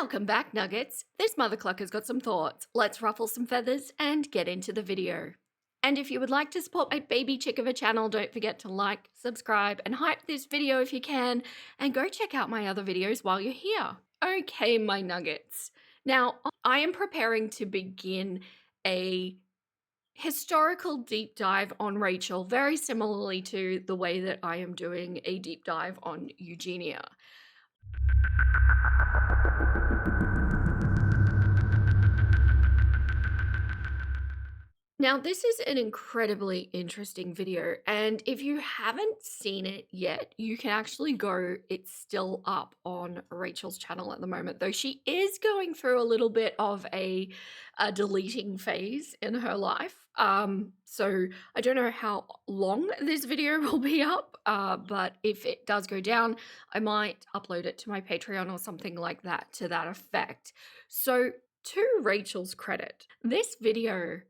Welcome back, Nuggets. This mother clucker's got some thoughts. Let's ruffle some feathers and get into the video. And if you would like to support my baby chick of a channel, don't forget to like, subscribe, and hype this video if you can, and go check out my other videos while you're here. Okay, my nuggets. Now, I am preparing to begin a historical deep dive on Rachel, very similarly to the way that I am doing a deep dive on Eugenia. Now, this is an incredibly interesting video, and if you haven't seen it yet, you can actually go, it's still up on Rachel's channel at the moment, though she is going through a little bit of a deleting phase in her life. So I don't know how long this video will be up, but if it does go down, I might upload it to my Patreon or something like that to that effect. So to Rachel's credit, this video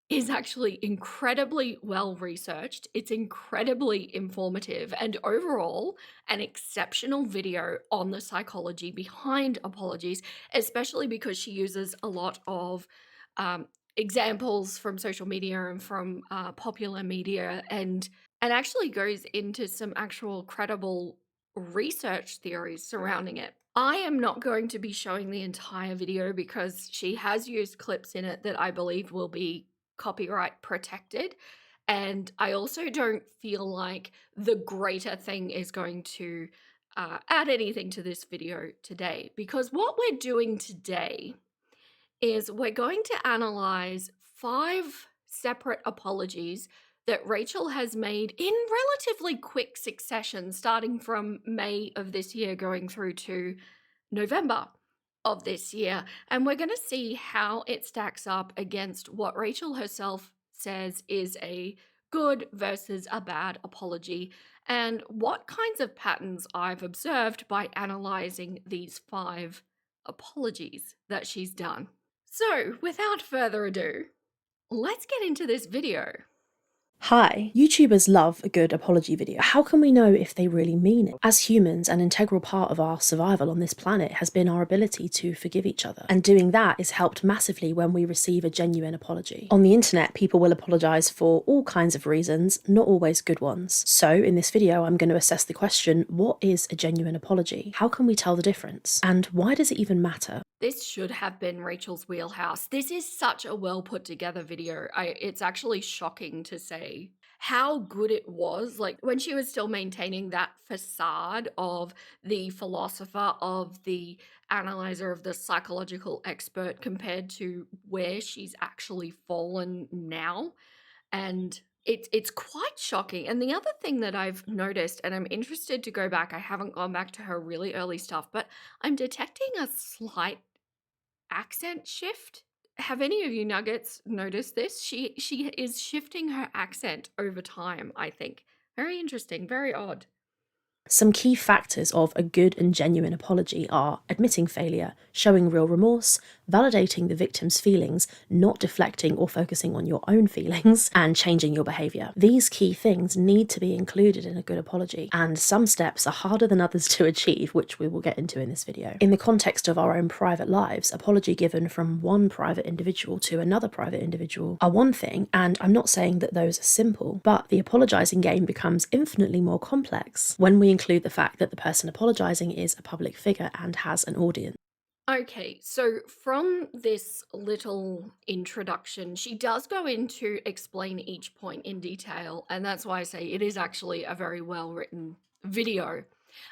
is actually incredibly well researched. It's incredibly informative and overall an exceptional video on the psychology behind apologies, especially because she uses a lot of examples from social media and from popular media and actually goes into some actual credible research theories surrounding it. I am not going to be showing the entire video because she has used clips in it that I believe will be copyright protected. And I also don't feel like the greater thing is going to add anything to this video today, because what we're doing today is we're going to analyze 5 separate apologies that Rachel has made in relatively quick succession, starting from May of this year going through to November of this year. And we're going to see how it stacks up against what Rachel herself says is a good versus a bad apology, and what kinds of patterns I've observed by analyzing these 5 apologies that she's done. So, without further ado, let's get into this video. Hi, YouTubers love a good apology video. How can we know if they really mean it? As humans, an integral part of our survival on this planet has been our ability to forgive each other. And doing that is helped massively when we receive a genuine apology. On the internet, people will apologise for all kinds of reasons, not always good ones. So in this video, I'm going to assess the question, what is a genuine apology? How can we tell the difference? And why does it even matter? This should have been Rachel's wheelhouse. This is such a well put together video. It's actually shocking to say how good it was. Like when she was still maintaining that facade of the philosopher, of the analyzer, of the psychological expert, compared to where she's actually fallen now. And it's quite shocking. And the other thing that I've noticed, and I'm interested to go back, I haven't gone back to her really early stuff, but I'm detecting a slight accent shift. Have any of you nuggets noticed this? She is shifting her accent over time, I think. Very interesting, very odd. Some key factors of a good and genuine apology are admitting failure, showing real remorse, validating the victim's feelings, not deflecting or focusing on your own feelings, and changing your behaviour. These key things need to be included in a good apology, and some steps are harder than others to achieve, which we will get into in this video. In the context of our own private lives, apology given from one private individual to another private individual are one thing, and I'm not saying that those are simple, but the apologising game becomes infinitely more complex when we include the fact that the person apologising is a public figure and has an audience. Okay, so from this little introduction, she does go into explain each point in detail, and that's why I say it is actually a very well written video.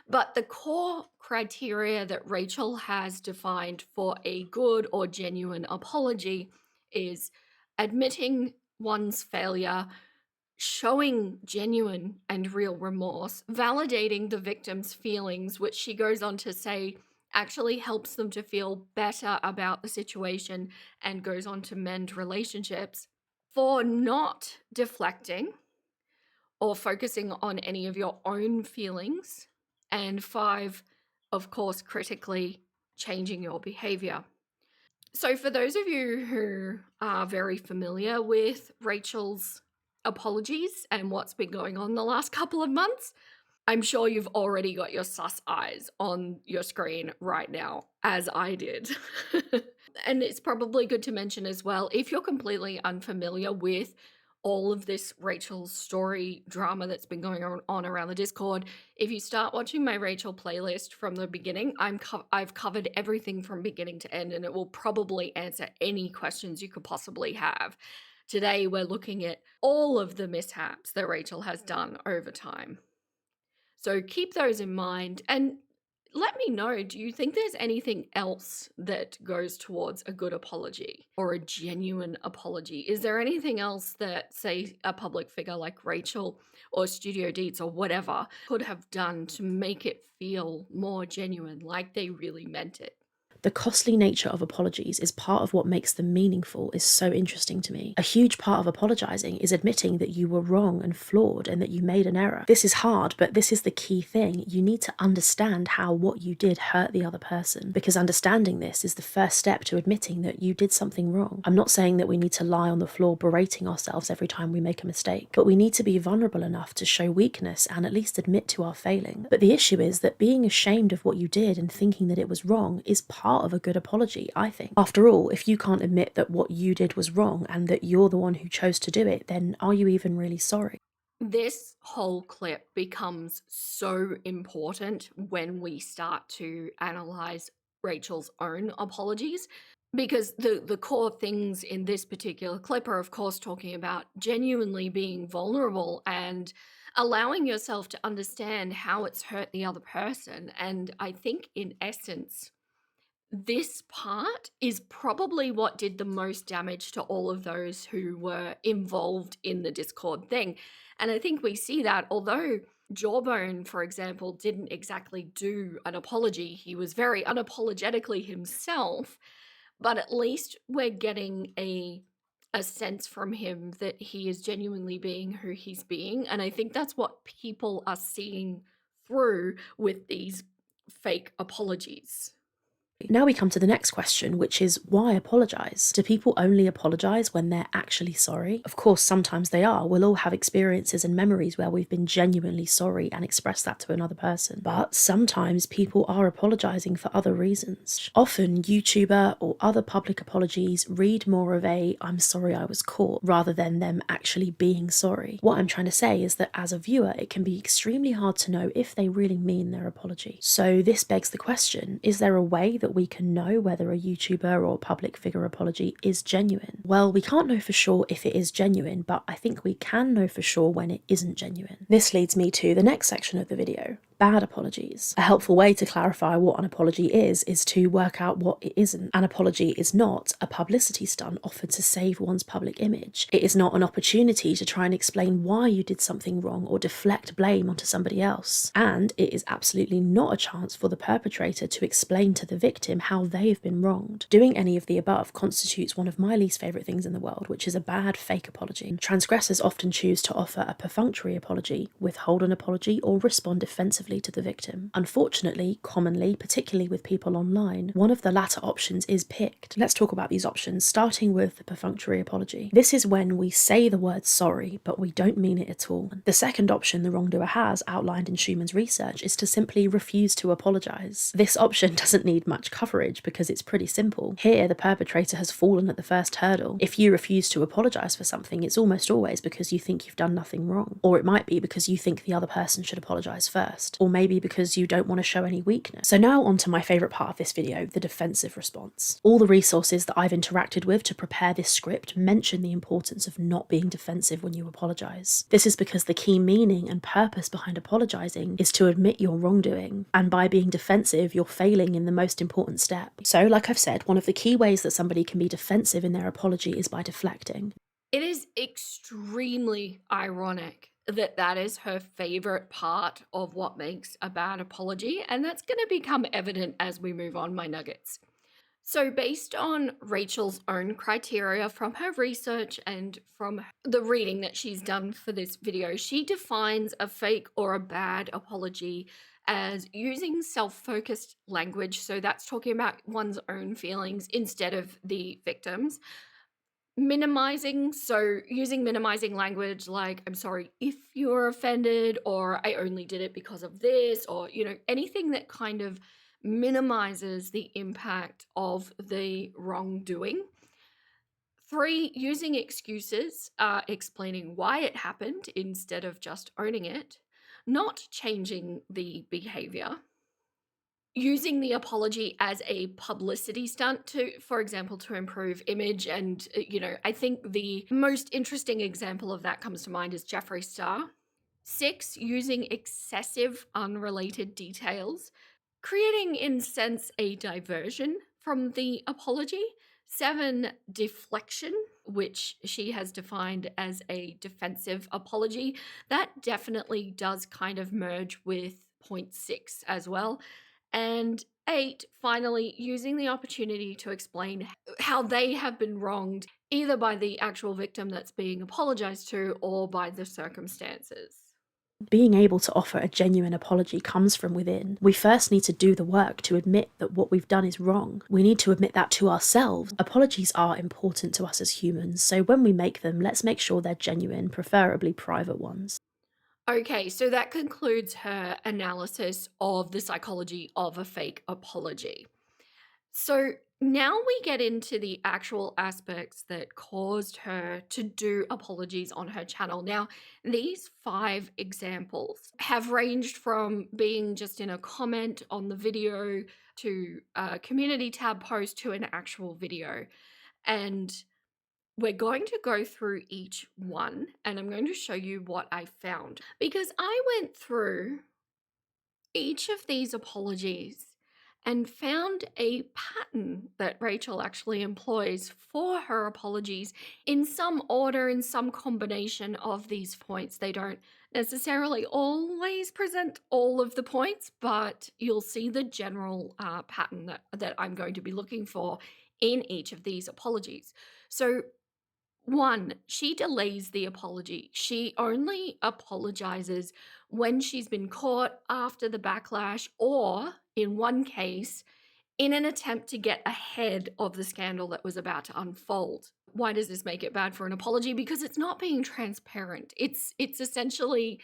But the core criteria that Rachel has defined for a good or genuine apology is admitting one's failure, showing genuine and real remorse, validating the victim's feelings, which she goes on to say actually helps them to feel better about the situation and goes on to mend relationships, for not deflecting or focusing on any of your own feelings, and 5, of course, critically changing your behavior. So for those of you who are very familiar with Rachel's apologies and what's been going on the last couple of months, I'm sure you've already got your sus eyes on your screen right now, as I did. And it's probably good to mention as well, if you're completely unfamiliar with all of this Rachel's story drama that's been going on around the Discord, if you start watching my Rachel playlist from the beginning, I've covered everything from beginning to end, and it will probably answer any questions you could possibly have. Today, we're looking at all of the mishaps that Rachel has done over time. So keep those in mind and let me know, do you think there's anything else that goes towards a good apology or a genuine apology? Is there anything else that, say, a public figure like Rachel or Studio Deets or whatever could have done to make it feel more genuine, like they really meant it? The costly nature of apologies is part of what makes them meaningful is so interesting to me. A huge part of apologizing is admitting that you were wrong and flawed and that you made an error. This is hard, but this is the key thing. You need to understand how what you did hurt the other person, because understanding this is the first step to admitting that you did something wrong. I'm not saying that we need to lie on the floor berating ourselves every time we make a mistake, but we need to be vulnerable enough to show weakness and at least admit to our failing. But the issue is that being ashamed of what you did and thinking that it was wrong is part of a good apology, I think. After all, if you can't admit that what you did was wrong and that you're the one who chose to do it, then are you even really sorry? This whole clip becomes so important when we start to analyze Rachel's own apologies, because the core things in this particular clip are, of course, talking about genuinely being vulnerable and allowing yourself to understand how it's hurt the other person. And I think, in essence, this part is probably what did the most damage to all of those who were involved in the Discord thing. And I think we see that, although Jawbone, for example, didn't exactly do an apology, he was very unapologetically himself, but at least we're getting a sense from him that he is genuinely being who he's being. And I think that's what people are seeing through with these fake apologies. Now we come to the next question, which is why apologise? Do people only apologise when they're actually sorry? Of course, sometimes they are. We'll all have experiences and memories where we've been genuinely sorry and expressed that to another person. But sometimes people are apologising for other reasons. Often, YouTuber or other public apologies read more of a "I'm sorry I was caught" rather than them actually being sorry. What I'm trying to say is that as a viewer, it can be extremely hard to know if they really mean their apology. So this begs the question, is there a way that we can know whether a YouTuber or public figure apology is genuine? Well, we can't know for sure if it is genuine, but I think we can know for sure when it isn't genuine. This leads me to the next section of the video. Bad apologies. A helpful way to clarify what an apology is to work out what it isn't. An apology is not a publicity stunt offered to save one's public image. It is not an opportunity to try and explain why you did something wrong or deflect blame onto somebody else. And it is absolutely not a chance for the perpetrator to explain to the victim how they've been wronged. Doing any of the above constitutes one of my least favourite things in the world, which is a bad fake apology. Transgressors often choose to offer a perfunctory apology, withhold an apology, or respond defensively to the victim. Unfortunately, commonly, particularly with people online, one of the latter options is picked. Let's talk about these options, starting with the perfunctory apology. This is when we say the word sorry, but we don't mean it at all. The second option the wrongdoer has, outlined in Schumann's research, is to simply refuse to apologise. This option doesn't need much coverage because it's pretty simple. Here, the perpetrator has fallen at the first hurdle. If you refuse to apologise for something, it's almost always because you think you've done nothing wrong. Or it might be because you think the other person should apologise first. Or maybe because you don't want to show any weakness. So now on to my favourite part of this video, the defensive response. All the resources that I've interacted with to prepare this script mention the importance of not being defensive when you apologise. This is because the key meaning and purpose behind apologising is to admit your wrongdoing, and by being defensive, you're failing in the most important step. So, like I've said, one of the key ways that somebody can be defensive in their apology is by deflecting. It is extremely ironic that that is her favorite part of what makes a bad apology, and that's going to become evident as we move on, my nuggets. So, based on Rachel's own criteria from her research and from the reading that she's done for this video, she defines a fake or a bad apology as using self-focused language. So that's talking about one's own feelings instead of the victim's, Minimizing, so using minimizing language like, "I'm sorry if you're offended," or "I only did it because of this," or, anything that kind of minimizes the impact of the wrongdoing. 3, using excuses, explaining why it happened instead of just owning it, not changing the behavior. Using the apology as a publicity stunt to, for example, to improve image. And, I think the most interesting example of that comes to mind is Jeffree Star. 6, using excessive unrelated details, creating, in sense, a diversion from the apology. 7, deflection, which she has defined as a defensive apology. That definitely does kind of merge with point 6 as well. And 8, finally, using the opportunity to explain how they have been wronged, either by the actual victim that's being apologized to or by the circumstances. Being able to offer a genuine apology comes from within. We first need to do the work to admit that what we've done is wrong. We need to admit that to ourselves. Apologies are important to us as humans, so when we make them, let's make sure they're genuine, preferably private ones. Okay, so that concludes her analysis of the psychology of a fake apology. So now we get into the actual aspects that caused her to do apologies on her channel. Now, these 5 examples have ranged from being just in a comment on the video to a community tab post to an actual video. And we're going to go through each one and I'm going to show you what I found because I went through each of these apologies and found a pattern that Rachel actually employs for her apologies in some order, in some combination of these points. They don't necessarily always present all of the points, but you'll see the general pattern that I'm going to be looking for in each of these apologies. So 1, she delays the apology. She only apologizes when she's been caught after the backlash, or in one case, in an attempt to get ahead of the scandal that was about to unfold. Why does this make it bad for an apology? Because it's not being transparent. It's essentially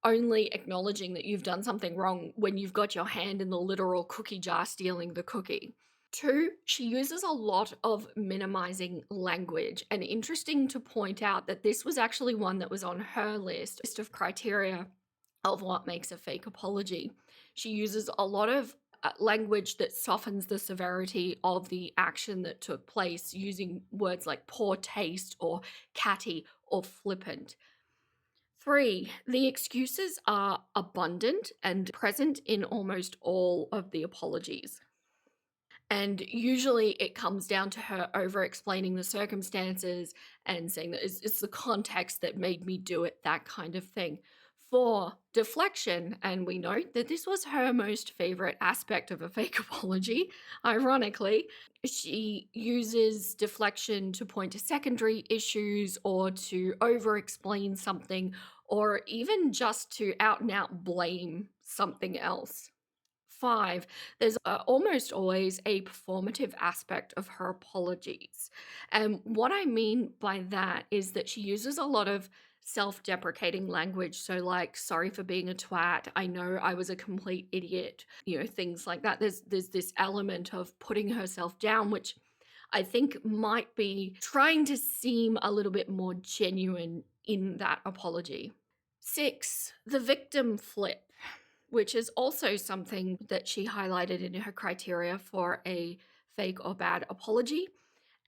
only acknowledging that you've done something wrong when you've got your hand in the literal cookie jar stealing the cookie. 2, she uses a lot of minimizing language. And interesting to point out that this was actually one that was on her list of criteria of what makes a fake apology. She uses a lot of language that softens the severity of the action that took place, using words like poor taste or catty or flippant. 3, the excuses are abundant and present in almost all of the apologies. And usually it comes down to her over explaining the circumstances and saying that it's the context that made me do it, that kind of thing. 4, deflection, and we note that this was her most favorite aspect of a fake apology, ironically. She uses deflection to point to secondary issues or to over explain something or even just to out and out blame something else. 5, there's almost always a performative aspect of her apologies. And what I mean by that is that she uses a lot of self deprecating language. So, like, sorry for being a twat. I know I was a complete idiot, things like that. There's this element of putting herself down, which I think might be trying to seem a little bit more genuine in that apology. 6, the victim flip, which is also something that she highlighted in her criteria for a fake or bad apology.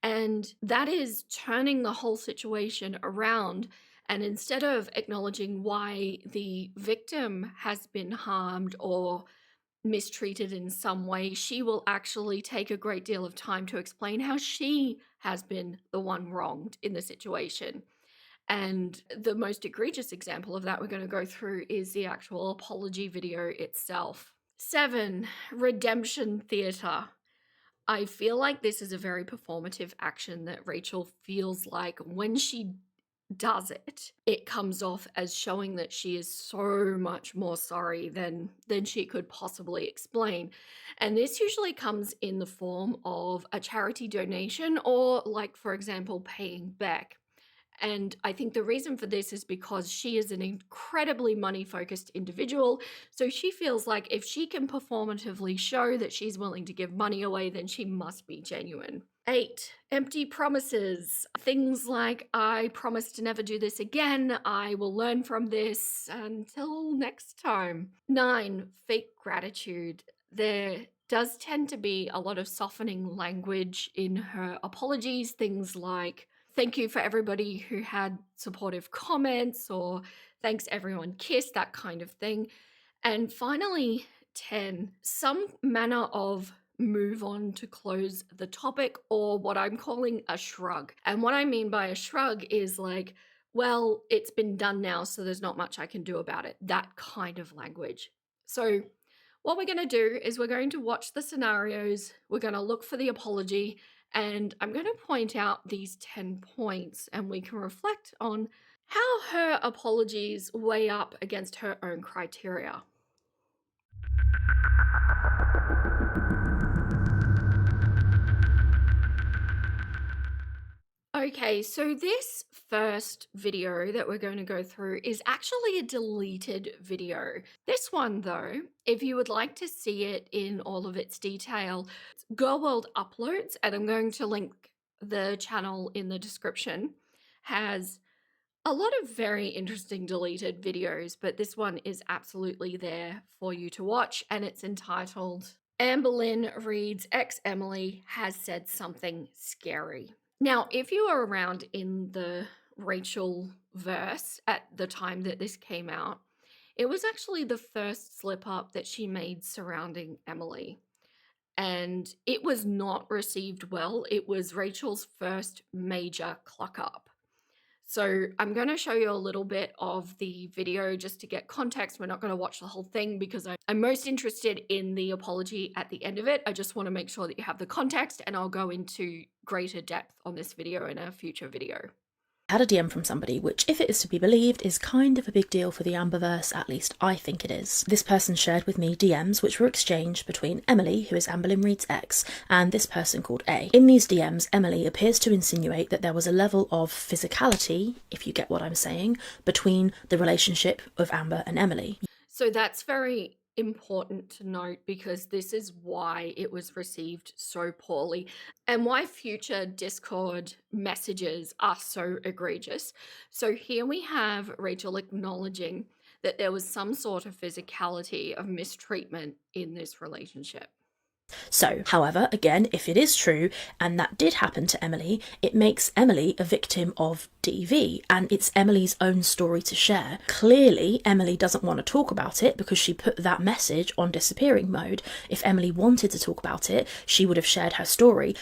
And that is turning the whole situation around. And instead of acknowledging why the victim has been harmed or mistreated in some way, she will actually take a great deal of time to explain how she has been the one wronged in the situation. And the most egregious example of that we're going to go through is the actual apology video itself. 7, redemption theater. I feel like this is a very performative action that Rachel feels like when she does it, it comes off as showing that she is so much more sorry than she could possibly explain. And this usually comes in the form of a charity donation or, like, for example, paying back. And I think the reason for this is because she is an incredibly money focused individual. So she feels like if she can performatively show that she's willing to give money away, then she must be genuine. 8, empty promises. Things like, I promise to never do this again. I will learn from this until next time. 9, fake gratitude. There does tend to be a lot of softening language in her apologies. Things like, thank you for everybody who had supportive comments, or thanks everyone kissed, that kind of thing. And finally, 10, some manner of move on to close the topic, or what I'm calling a shrug. And what I mean by a shrug is like, well, it's been done now, so there's not much I can do about it. That kind of language. So what we're going to do is we're going to watch the scenarios, we're going to look for the apology, and I'm going to point out these 10 points, and we can reflect on how her apologies weigh up against her own criteria. Okay, so this first video that we're going to go through is actually a deleted video. This one, though, if you would like to see it in all of its detail, Girl World Uploads, and I'm going to link the channel in the description, has a lot of very interesting deleted videos, but this one is absolutely there for you to watch, and it's entitled Amber Lynn Reed's Ex Emily Has Said Something Scary. Now, if you were around in the Rachel verse at the time that this came out, it was actually the first slip up that she made surrounding Emily. And it was not received well. It was Rachel's first major cluck up. So I'm going to show you a little bit of the video just to get context. We're not going to watch the whole thing because I'm most interested in the apology at the end of it. I just want to make sure that you have the context, and I'll go into greater depth on this video in a future video. Had a DM from somebody, which, if it is to be believed, is kind of a big deal for the Amberverse, at least I think it is. This person shared with me DMs which were exchanged between Emily, who is Amber Lynn Reed's ex, and this person called A. In these DMs, Emily appears to insinuate that there was a level of physicality, if you get what I'm saying, between the relationship of Amber and Emily. So that's very important to note because this is why it was received so poorly and why future Discord messages are so egregious. So here we have Rachel acknowledging that there was some sort of physicality of mistreatment in this relationship. So, however, again, if it is true, and that did happen to Emily, it makes Emily a victim of DV, and it's Emily's own story to share. Clearly, Emily doesn't want to talk about it because she put that message on disappearing mode. If Emily wanted to talk about it, she would have shared her story.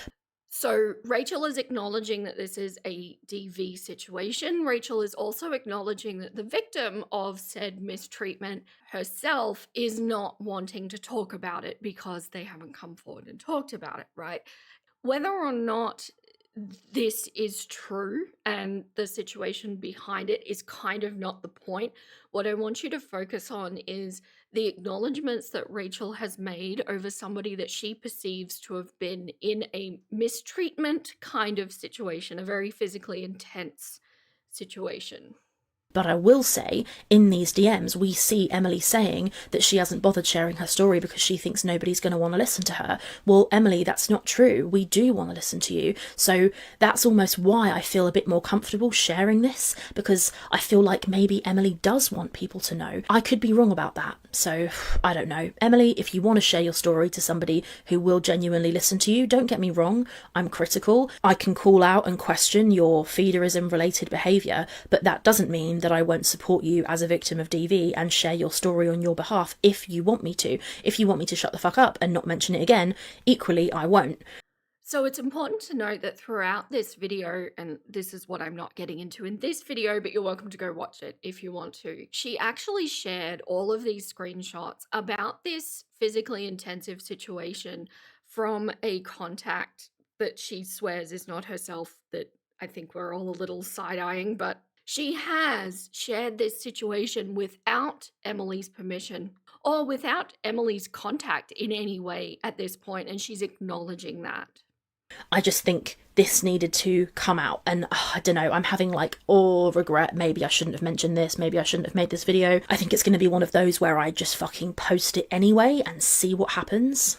So Rachel is acknowledging that this is a DV situation. Rachel is also acknowledging that the victim of said mistreatment herself is not wanting to talk about it because they haven't come forward and talked about it, right? Whether or not this is true and the situation behind it is kind of not the point. What I want you to focus on is the acknowledgements that Rachel has made over somebody that she perceives to have been in a mistreatment kind of situation, a very physically intense situation. But I will say, in these DMs, we see Emily saying that she hasn't bothered sharing her story because she thinks nobody's going to want to listen to her. Well, Emily, that's not true. We do want to listen to you. So that's almost why I feel a bit more comfortable sharing this, because I feel like maybe Emily does want people to know. I could be wrong about that. So, I don't know. Emily, if you want to share your story to somebody who will genuinely listen to you, don't get me wrong, I'm critical. I can call out and question your feederism-related behaviour, but that doesn't mean that I won't support you as a victim of DV and share your story on your behalf if you want me to. If you want me to shut the fuck up and not mention it again, equally I won't. So it's important to note that throughout this video, and this is what I'm not getting into in this video, but you're welcome to go watch it if you want to, she actually shared all of these screenshots about this physically intensive situation from a contact that she swears is not herself, that I think we're all a little side-eyeing, but She has shared this situation without Emily's permission or without Emily's contact in any way at this point, and she's acknowledging that. I just think this needed to come out, and I don't know, I'm having like, oh, regret, maybe I shouldn't have mentioned this, maybe I shouldn't have made this video. I think it's going to be one of those where I just fucking post it anyway and see what happens.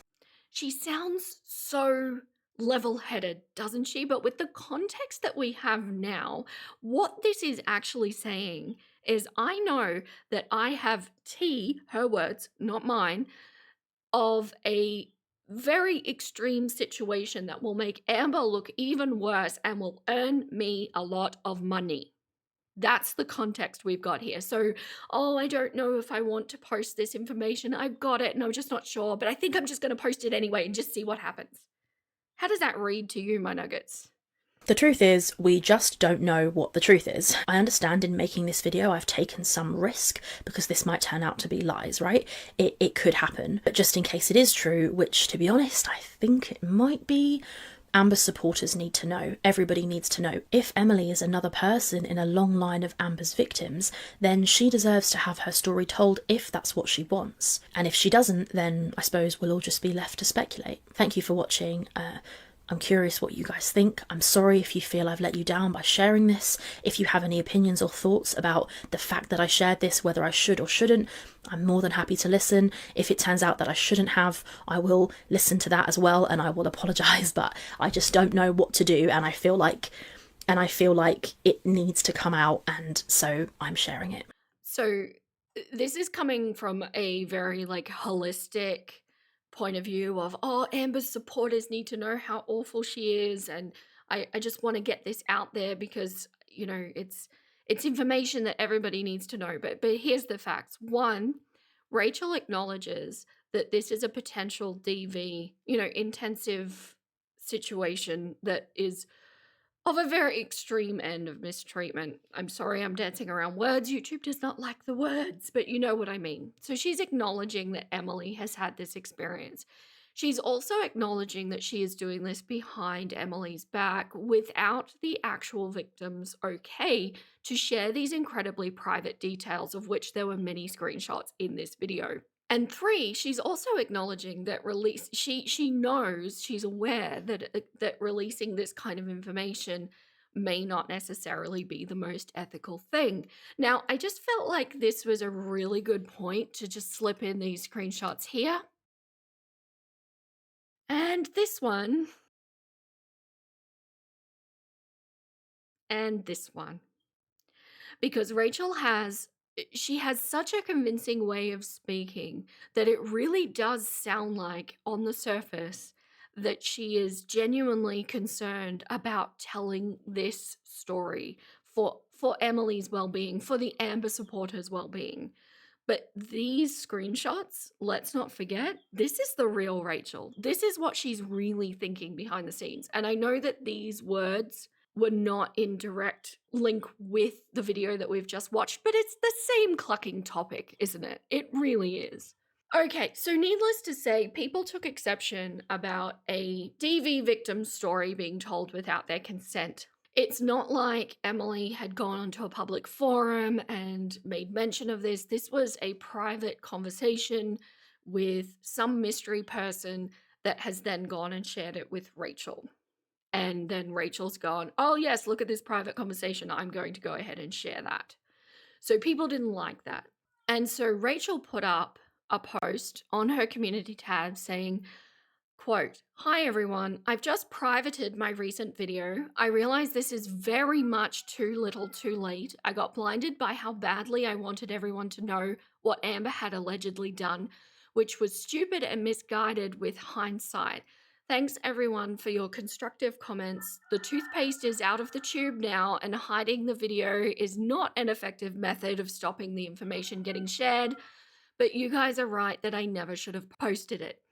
She sounds so level-headed, doesn't she? But with the context that we have now, what this is actually saying is I know that I have tea, her words, not mine, of a very extreme situation that will make Amber look even worse and will earn me a lot of money. That's the context we've got here. So, oh, I don't know if I want to post this information. I've got it and I'm just not sure, but I think I'm just going to post it anyway and just see what happens. How does that read to you, my nuggets? The truth is, we just don't know what the truth is. I understand in making this video I've taken some risk because this might turn out to be lies, right? It could happen. But just in case it is true, which to be honest, I think it might be, Amber's supporters need to know. Everybody needs to know. If Emily is another person in a long line of Amber's victims, then she deserves to have her story told if that's what she wants. And if she doesn't, then I suppose we'll all just be left to speculate. Thank you for watching. I'm curious what you guys think. I'm sorry if you feel I've let you down by sharing this. If you have any opinions or thoughts about the fact that I shared this, whether I should or shouldn't, I'm more than happy to listen. If it turns out that I shouldn't have, I will listen to that as well and I will apologise, but I just don't know what to do and I feel like it needs to come out, and so I'm sharing it. So, this is coming from a very holistic point of view of, oh, Amber's supporters need to know how awful she is, and I just want to get this out there because it's information that everybody needs to know. But here's the facts. One, Rachel acknowledges that this is a potential DV, intensive situation that is of a very extreme end of mistreatment. I'm sorry, I'm dancing around words. YouTube does not like the words, but you know what I mean. So she's acknowledging that Emily has had this experience. She's also acknowledging that she is doing this behind Emily's back without the actual victims okay to share these incredibly private details, of which there were many screenshots in this video. And three, she's also acknowledging that she knows, she's aware that releasing this kind of information may not necessarily be the most ethical thing. Now, I just felt like this was a really good point to just slip in these screenshots here. And this one. And this one. Because she has such a convincing way of speaking that it really does sound like, on the surface, that she is genuinely concerned about telling this story for Emily's well-being, for the Amber supporters' well-being. But these screenshots, let's not forget, this is the real Rachel. This is what she's really thinking behind the scenes. And I know that these words were not in direct link with the video that we've just watched, but it's the same clucking topic, isn't it? It really is. Okay, so needless to say, people took exception about a DV victim story being told without their consent. It's not like Emily had gone onto a public forum and made mention of this. This was a private conversation with some mystery person that has then gone and shared it with Rachel. And then Rachel's gone, oh yes, look at this private conversation. I'm going to go ahead and share that. So people didn't like that. And so Rachel put up a post on her community tab saying, quote, "Hi everyone, I've just privated my recent video. I realize this is very much too little too late. I got blinded by how badly I wanted everyone to know what Amber had allegedly done, which was stupid and misguided with hindsight. Thanks everyone for your constructive comments. The toothpaste is out of the tube now and hiding the video is not an effective method of stopping the information getting shared, but you guys are right that I never should have posted it.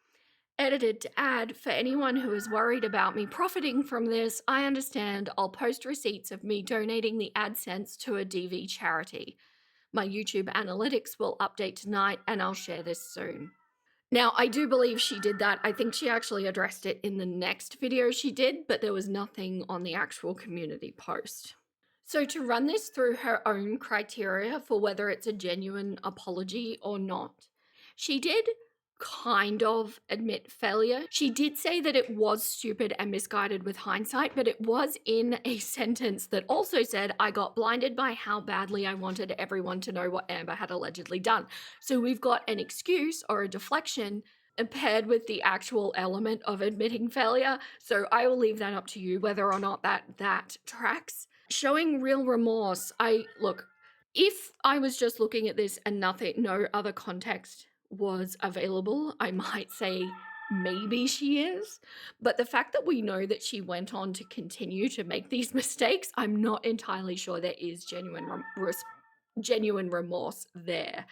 Edited to add, for anyone who is worried about me profiting from this, I understand. I'll post receipts of me donating the AdSense to a DV charity. My YouTube analytics will update tonight and I'll share this soon." Now, I do believe she did that. I think she actually addressed it in the next video she did, but there was nothing on the actual community post. So, to run this through her own criteria for whether it's a genuine apology or not, she did kind of admit failure. She did say that it was stupid and misguided with hindsight, but it was in a sentence that also said, I got blinded by how badly I wanted everyone to know what Amber had allegedly done. So, we've got an excuse or a deflection paired with the actual element of admitting failure. So I will leave that up to you whether or not that tracks. Showing real remorse. If I was just looking at this and no other context was available, I might say maybe she is. But the fact that we know that she went on to continue to make these mistakes, I'm not entirely sure there is genuine remorse there.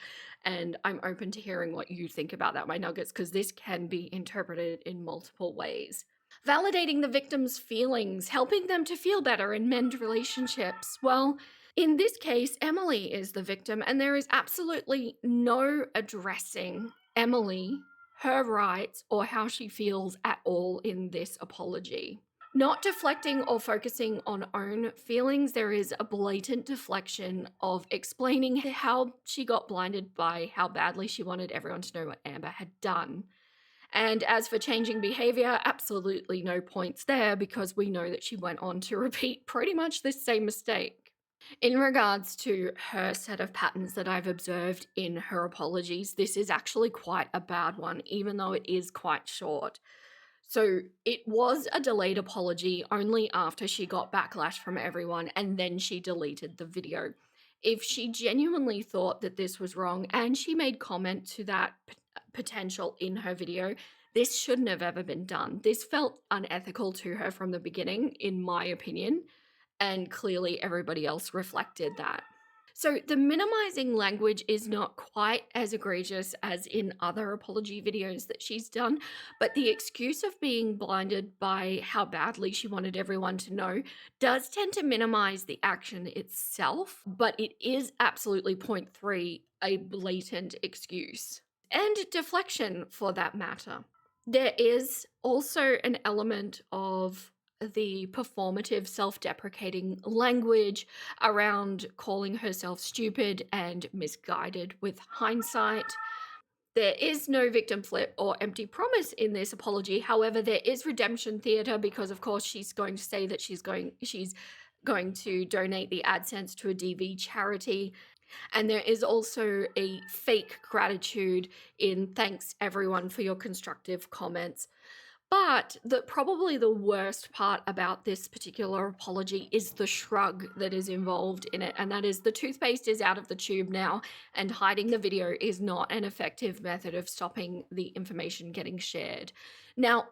And I'm open to hearing what you think about that, my nuggets, because this can be interpreted in multiple ways. Validating the victim's feelings, helping them to feel better and mend relationships. Well, in this case, Emily is the victim, and there is absolutely no addressing Emily, her rights, or how she feels at all in this apology. Not deflecting or focusing on own feelings, there is a blatant deflection of explaining how she got blinded by how badly she wanted everyone to know what Amber had done. And as for changing behavior, absolutely no points there because we know that she went on to repeat pretty much the same mistake. In regards to her set of patterns that I've observed in her apologies, this is actually quite a bad one, even though it is quite short. So it was a delayed apology only after she got backlash from everyone and then she deleted the video. If she genuinely thought that this was wrong and she made comment to that potential in her video, this shouldn't have ever been done. This felt unethical to her from the beginning, in my opinion, and clearly everybody else reflected that. So the minimizing language is not quite as egregious as in other apology videos that she's done, but the excuse of being blinded by how badly she wanted everyone to know does tend to minimize the action itself, but it is absolutely point three a blatant excuse. And deflection for that matter. There is also an element of the performative self-deprecating language around calling herself stupid and misguided with hindsight. There is no victim flip or empty promise in this apology. However, there is redemption theater because of course she's going to say that she's going to donate the AdSense to a DV charity. And there is also a fake gratitude in thanks everyone for your constructive comments. But probably the worst part about this particular apology is the shrug that is involved in it, and that is the toothpaste is out of the tube now, and hiding the video is not an effective method of stopping the information getting shared. Now,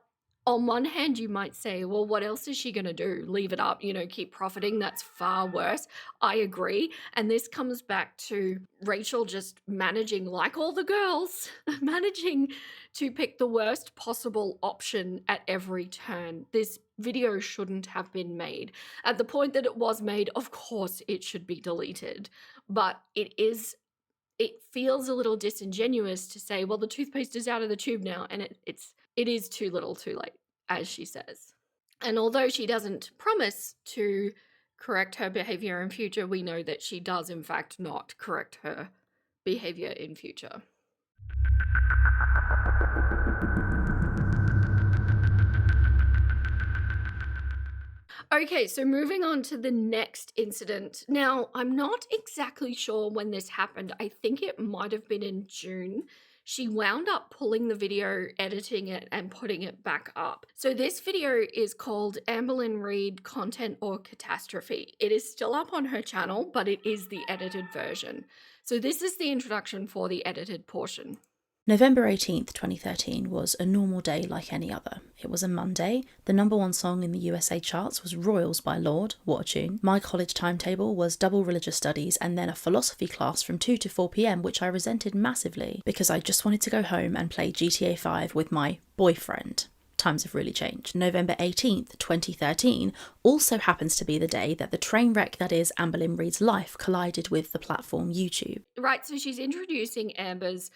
on one hand, you might say, well, what else is she going to do? Leave it up, keep profiting? That's far worse. I agree. And this comes back to Rachel just managing, like all the girls, managing to pick the worst possible option at every turn. This video shouldn't have been made. At the point that it was made, of course it should be deleted. But it feels a little disingenuous to say, well, the toothpaste is out of the tube now, and it is too little too late, as she says. And although she doesn't promise to correct her behavior in future, we know that she does in fact not correct her behavior in future. Okay, so moving on to the next incident. Now, I'm not exactly sure when this happened. I think it might have been in June. She wound up pulling the video, editing it, and putting it back up. So this video is called Amberlynn Reid Content or Catastrophe. It is still up on her channel, but it is the edited version. So this is the introduction for the edited portion. November 18th, 2013 was a normal day like any other. It was a Monday. The number one song in the USA charts was Royals by Lorde, what a tune. My college timetable was double religious studies and then a philosophy class from 2 to 4 p.m, which I resented massively because I just wanted to go home and play GTA 5 with my boyfriend. Times have really changed. November 18th, 2013 also happens to be the day that the train wreck that is Amberlynn Reid's life collided with the platform YouTube. Right, so she's introducing Amber's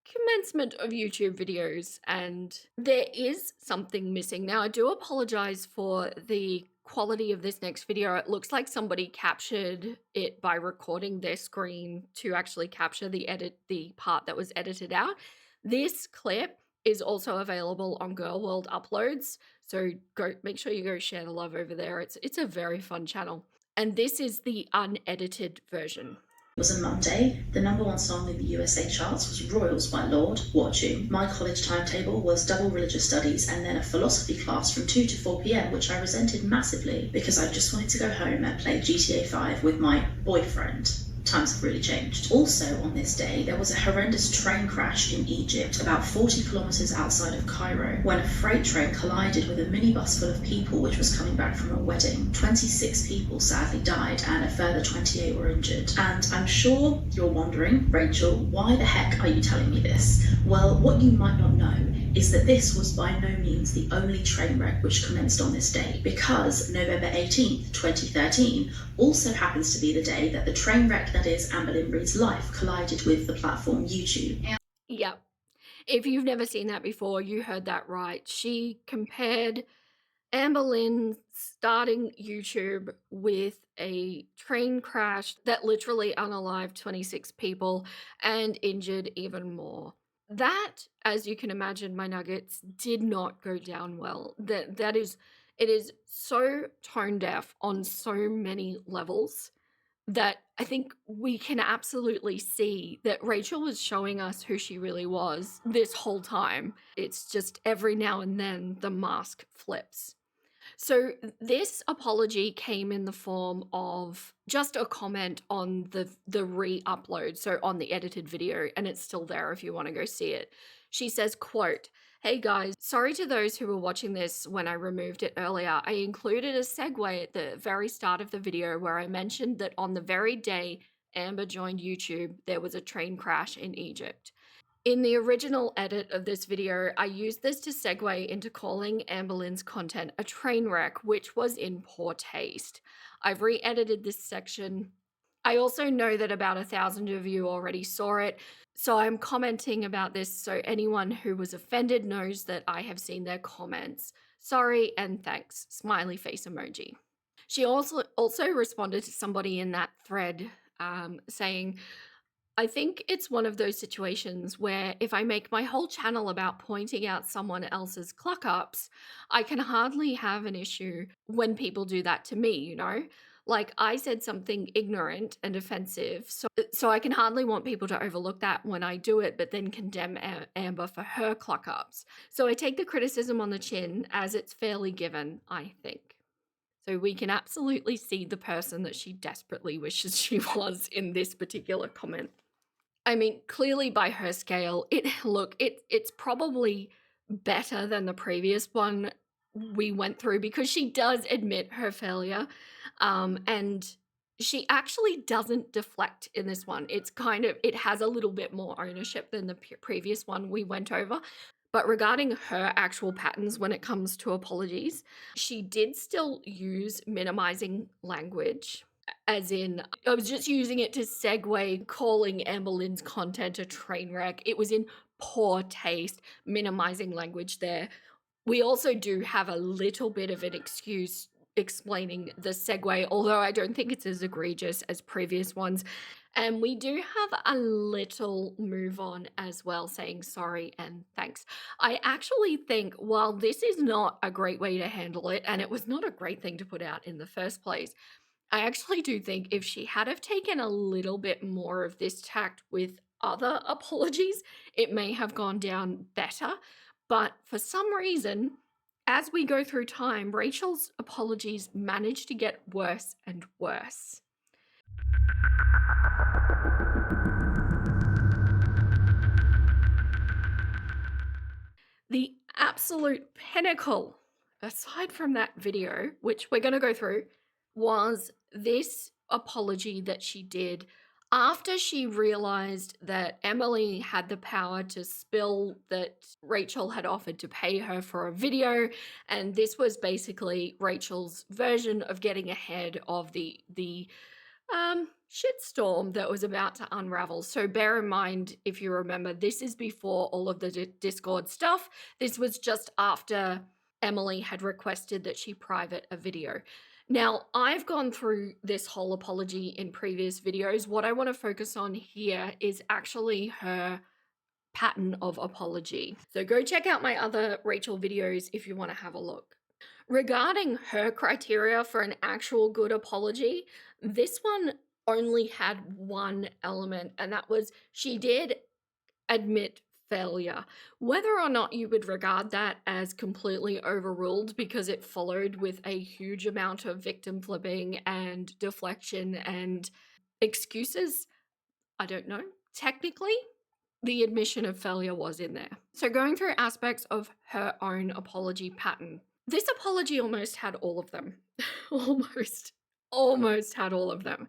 commencement of YouTube videos, and there is something missing. Now, I do apologize for the quality of this next video, it looks like somebody captured it by recording their screen to actually capture the part that was edited out. This clip is also available on Girl World Uploads, so go make sure you go share the love over there. It's a very fun channel. And this is the unedited version. It was a Monday. The #1 song in the USA charts was Royals by Lorde. What tune? My college timetable was double religious studies and then a philosophy class from 2 to 4 p.m, which I resented massively because I just wanted to go home and play GTA 5 with my boyfriend. Times have really changed. Also on this day, there was a horrendous train crash in Egypt, about 40 kilometers outside of Cairo, when a freight train collided with a minibus full of people which was coming back from a wedding. 26 people sadly died and a further 28 were injured. And I'm sure you're wondering, Rachel, why the heck are you telling me this? Well, what you might not know is that this was by no means the only train wreck which commenced on this day, because November 18th, 2013 also happens to be the day that the train wreck that is Amber Lynn Reid's life collided with the platform YouTube. Yep. If you've never seen that before, you heard that right. She compared Amber Lynn starting YouTube with a train crash that literally unalived 26 people and injured even more. That, as you can imagine, my nuggets, did not go down well. It is so tone deaf on so many levels that I think we can absolutely see that Rachel was showing us who she really was this whole time. It's just every now and then the mask flips. So this apology came in the form of just a comment on the re-upload, so on the edited video, and it's still there if you want to go see it. She says, quote, "Hey guys, sorry to those who were watching this when I removed it earlier. I included a segue at the very start of the video where I mentioned that on the very day Amber joined YouTube, there was a train crash in Egypt. In the original edit of this video, I used this to segue into calling Amber Lynn's content a train wreck, which was in poor taste. I've re-edited this section. I also know that about 1,000 of you already saw it, so I'm commenting about this so anyone who was offended knows that I have seen their comments. Sorry and thanks, smiley face emoji." She also responded to somebody in that thread saying, "I think it's one of those situations where if I make my whole channel about pointing out someone else's cluck ups, I can hardly have an issue when people do that to me, you know? Like I said something ignorant and offensive, so I can hardly want people to overlook that when I do it, but then condemn Amber for her cluck ups. So I take the criticism on the chin as it's fairly given, I think." So we can absolutely see the person that she desperately wishes she was in this particular comment. I mean, clearly by her scale, it's probably better than the previous one we went through because she does admit her failure, and she actually doesn't deflect in this one. It has a little bit more ownership than the previous one we went over. But regarding her actual patterns when it comes to apologies, she did still use minimizing language, as in, I was just using it to segue calling Amber Lynn's content a train wreck. It was in poor taste, minimizing language there. We also do have a little bit of an excuse explaining the segue, although I don't think it's as egregious as previous ones. And we do have a little move on as well, saying sorry and thanks. I actually think while this is not a great way to handle it, and it was not a great thing to put out in the first place, I actually do think if she had have taken a little bit more of this tact with other apologies, it may have gone down better. But for some reason, as we go through time, Rachel's apologies manage to get worse and worse. The absolute pinnacle, aside from that video, which we're going to go through, was this apology that she did after she realized that Emily had the power to spill that Rachel had offered to pay her for a video, and this was basically Rachel's version of getting ahead of the shitstorm that was about to unravel. So bear in mind, if you remember, this is before all of the Discord stuff. This was just after Emily had requested that she private a video. Now, I've gone through this whole apology in previous videos. What I want to focus on here is actually her pattern of apology. So go check out my other Rachel videos if you want to have a look. Regarding her criteria for an actual good apology, this one only had one element, and that was she did admit failure. Whether or not you would regard that as completely overruled because it followed with a huge amount of victim flipping and deflection and excuses, I don't know. Technically, the admission of failure was in there. So going through aspects of her own apology pattern. This apology almost had all of them. almost had all of them.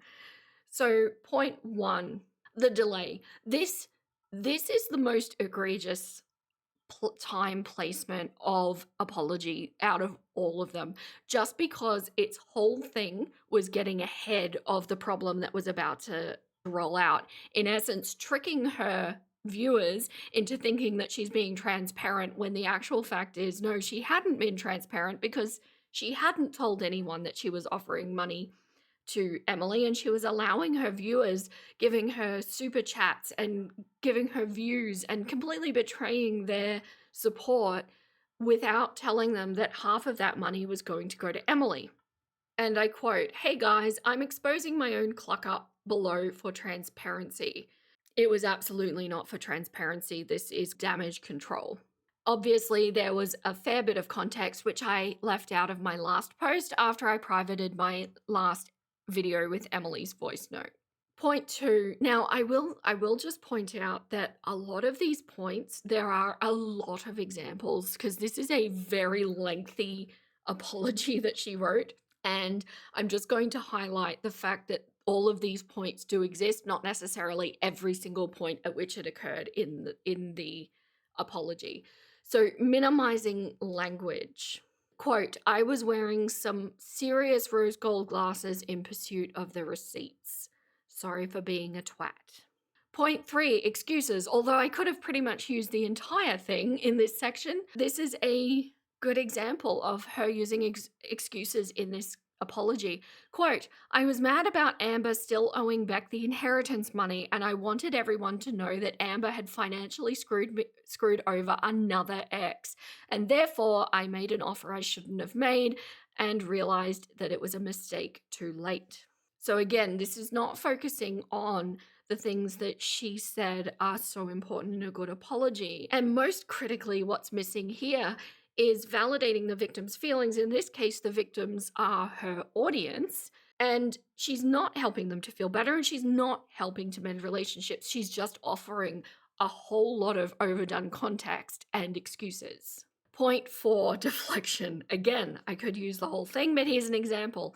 So point 1, the delay. This is the most egregious time placement of apology out of all of them, just because its whole thing was getting ahead of the problem that was about to roll out. In essence, tricking her viewers into thinking that she's being transparent when the actual fact is no, she hadn't been transparent because she hadn't told anyone that she was offering money to Emily, and she was allowing her viewers, giving her super chats and giving her views and completely betraying their support without telling them that half of that money was going to go to Emily. And I quote, "Hey guys, I'm exposing my own Cluck Up below for transparency." It was absolutely not for transparency. This is damage control. Obviously, there was a fair bit of context which I left out of my last post after I privated my last video with Emily's voice note. Point 2. Now, I will just point out that a lot of these points, there are a lot of examples because this is a very lengthy apology that she wrote. And I'm just going to highlight the fact that all of these points do exist, not necessarily every single point at which it occurred in the apology. So minimizing language. Quote, "I was wearing some serious rose gold glasses in pursuit of the receipts. Sorry for being a twat." Point 3, excuses. Although I could have pretty much used the entire thing in this section, this is a good example of her using excuses in this apology. Quote, "I was mad about Amber still owing Beck the inheritance money, and I wanted everyone to know that Amber had financially screwed over another ex, and therefore I made an offer I shouldn't have made and realized that it was a mistake too late." So again, this is not focusing on the things that she said are so important in a good apology. And most critically, what's missing here is validating the victim's feelings. In this case, the victims are her audience, and she's not helping them to feel better, and she's not helping to mend relationships. She's just offering a whole lot of overdone context and excuses. Point 4, deflection. Again, I could use the whole thing, but here's an example.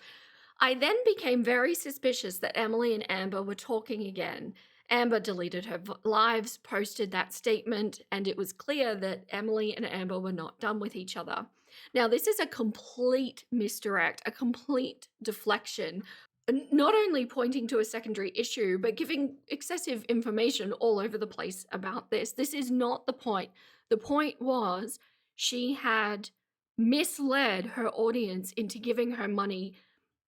"I then became very suspicious that Emily and Amber were talking again. Amber deleted her lives, posted that statement, and it was clear that Emily and Amber were not done with each other." Now, this is a complete misdirect, a complete deflection, not only pointing to a secondary issue, but giving excessive information all over the place about this. This is not the point. The point was she had misled her audience into giving her money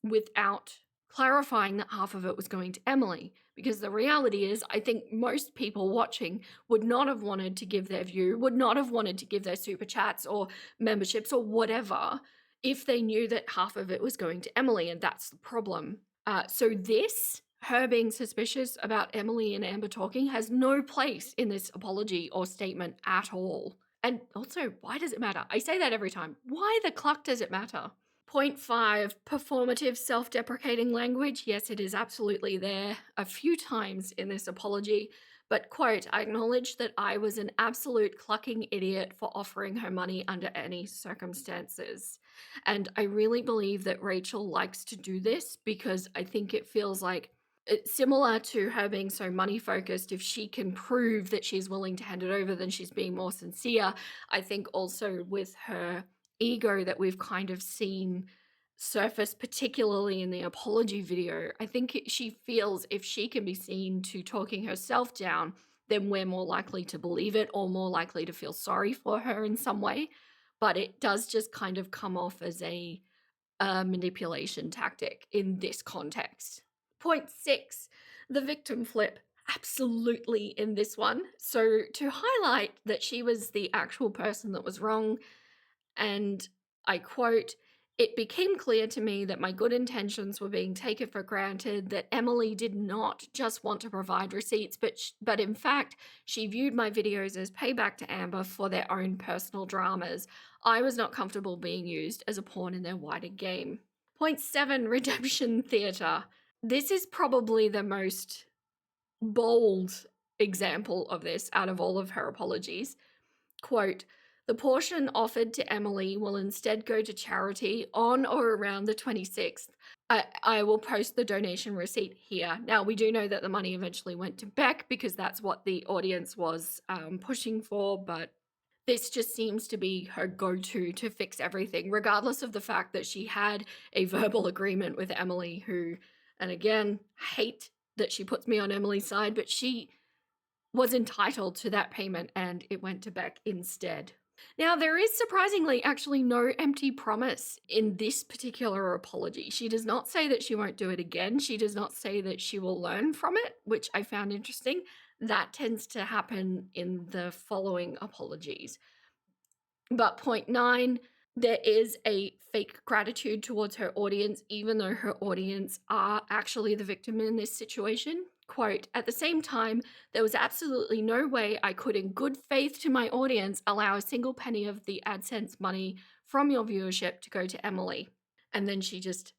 without clarifying that half of it was going to Emily. Because the reality is, I think most people watching would not have wanted to give their view, would not have wanted to give their super chats or memberships or whatever if they knew that half of it was going to Emily, and that's the problem. So this, her being suspicious about Emily and Amber talking, has no place in this apology or statement at all. And also, why does it matter? I say that every time. Why the cluck does it matter? Point 5, performative self-deprecating language. Yes, it is absolutely there a few times in this apology, but quote, "I acknowledge that I was an absolute clucking idiot for offering her money under any circumstances." And I really believe that Rachel likes to do this because I think it feels like it's similar to her being so money focused. If she can prove that she's willing to hand it over, then she's being more sincere. I think also with her ego that we've kind of seen surface, particularly in the apology video, I think she feels if she can be seen to talking herself down, then we're more likely to believe it or more likely to feel sorry for her in some way. but it does just kind of come off as a manipulation tactic in this context. Point 6, the victim flip. Absolutely in this one. So, to highlight that she was the actual person that was wrong, and I quote, "It became clear to me that my good intentions were being taken for granted, that Emily did not just want to provide receipts, but in fact, she viewed my videos as payback to Amber for their own personal dramas. I was not comfortable being used as a pawn in their wider game." Point 7, redemption theatre. This is probably the most bold example of this out of all of her apologies. Quote, "The portion offered to Emily will instead go to charity on or around the 26th. I will post the donation receipt here." Now, we do know that the money eventually went to Beck because that's what the audience was pushing for, but this just seems to be her go-to to fix everything, regardless of the fact that she had a verbal agreement with Emily, who, and again, hate that she puts me on Emily's side, but she was entitled to that payment and it went to Beck instead. Now, there is surprisingly actually no empty promise in this particular apology. She does not say that she won't do it again. She does not say that she will learn from it, which I found interesting. That tends to happen in the following apologies. But point 9, there is a fake gratitude towards her audience, even though her audience are actually the victim in this situation. Quote, "At the same time, there was absolutely no way I could, in good faith to my audience, allow a single penny of the AdSense money from your viewership to go to Emily." And then she just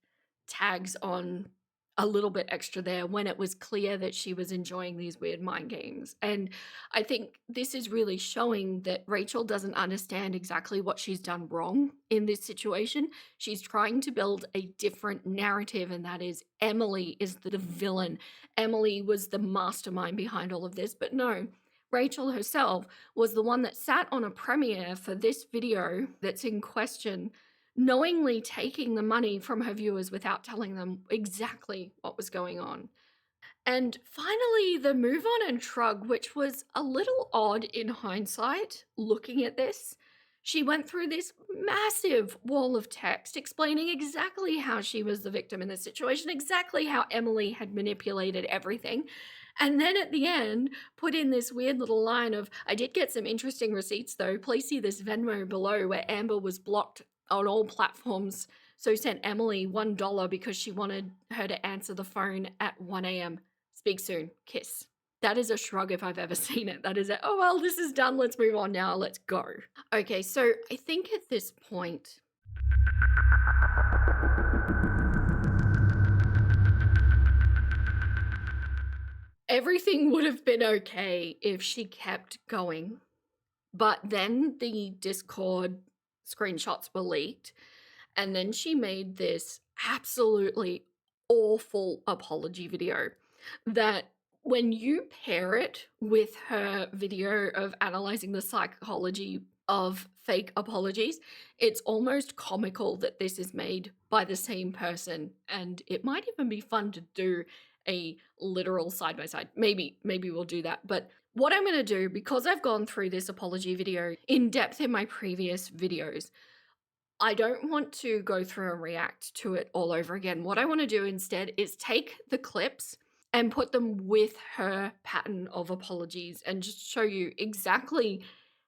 tags on a little bit extra there when it was clear that she was enjoying these weird mind games. And I think this is really showing that Rachel doesn't understand exactly what she's done wrong in this situation. She's trying to build a different narrative, and that is Emily is the villain. Emily was the mastermind behind all of this, but no. Rachel herself was the one that sat on a premiere for this video that's in question, knowingly taking the money from her viewers without telling them exactly what was going on. And finally, the move on and shrug, which was a little odd in hindsight, looking at this. She went through this massive wall of text explaining exactly how she was the victim in this situation, exactly how Emily had manipulated everything. And then at the end, put in this weird little line of, "I did get some interesting receipts though. Please see this Venmo below," where Amber was blocked on all platforms. So sent Emily $1 because she wanted her to answer the phone at 1 a.m. Speak soon. Kiss. That is a shrug if I've ever seen it. That is a, "Oh, well, this is done. Let's move on now. Let's go." Okay, so I think at this point, everything would have been okay if she kept going. But then the Discord screenshots were leaked, and then she made this absolutely awful apology video that, when you pair it with her video of analyzing the psychology of fake apologies, it's almost comical that this is made by the same person. And it might even be fun to do a literal side by side. Maybe we'll do that. But what I'm going to do, because I've gone through this apology video in depth in my previous videos, I don't want to go through and react to it all over again. What I want to do instead is take the clips and put them with her pattern of apologies and just show you exactly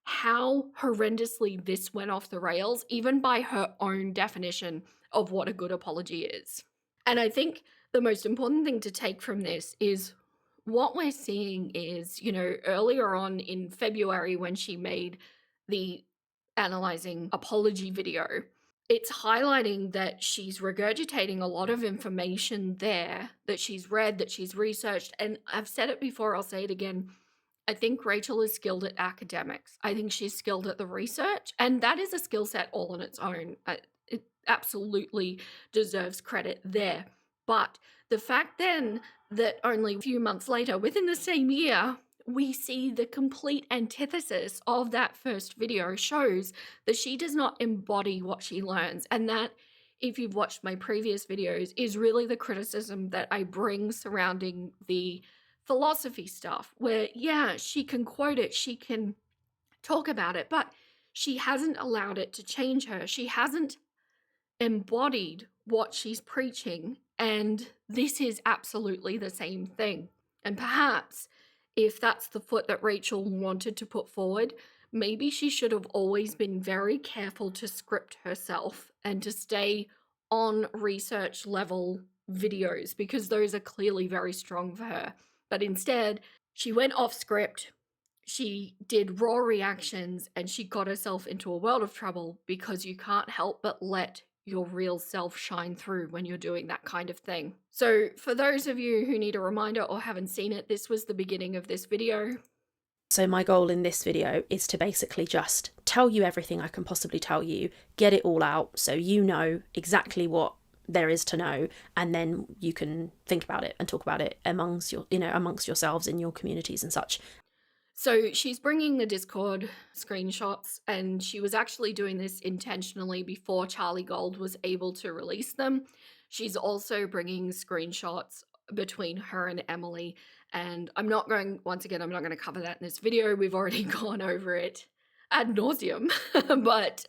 how horrendously this went off the rails, even by her own definition of what a good apology is. And I think the most important thing to take from this is what we're seeing is, earlier on in February when she made the analyzing apology video, it's highlighting that she's regurgitating a lot of information there that she's read, that she's researched. And I've said it before, I'll say it again. I think Rachel is skilled at academics. I think she's skilled at the research, and that is a skill set all on its own. It absolutely deserves credit there. But the fact then that only a few months later, within the same year, we see the complete antithesis of that first video shows that she does not embody what she learns. And that, if you've watched my previous videos, is really the criticism that I bring surrounding the philosophy stuff, where, yeah, she can quote it, she can talk about it, but she hasn't allowed it to change her. She hasn't embodied what she's preaching, and this is absolutely the same thing. And perhaps if that's the foot that Rachel wanted to put forward, maybe she should have always been very careful to script herself and to stay on research level videos, because those are clearly very strong for her. But instead, she went off script, she did raw reactions, and she got herself into a world of trouble, because you can't help but let your real self shine through when you're doing that kind of thing. So for those of you who need a reminder or haven't seen it, this was the beginning of this video. So my goal in this video is to basically just tell you everything I can possibly tell you, get it all out so you know exactly what there is to know, and then you can think about it and talk about it amongst yourselves in your communities and such. So she's bringing the Discord screenshots, and she was actually doing this intentionally before Charlie Gold was able to release them. She's also bringing screenshots between her and Emily, and I'm not going to cover that in this video. We've already gone over it ad nauseum, but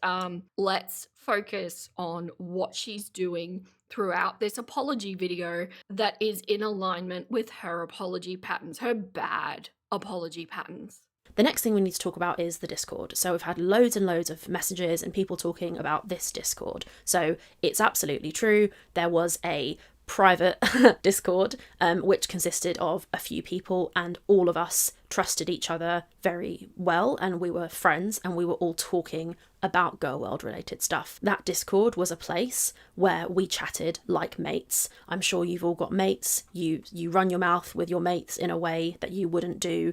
let's focus on what she's doing throughout this apology video that is in alignment with her apology patterns, her bad apology patterns. The next thing we need to talk about is the Discord. So we've had loads and loads of messages and people talking about this Discord. So it's absolutely true. There was a private Discord, which consisted of a few people, and all of us trusted each other very well, and we were friends, and we were all talking about Girl World related stuff. That Discord was a place where we chatted like mates. I'm sure you've all got mates. You run your mouth with your mates in a way that you wouldn't do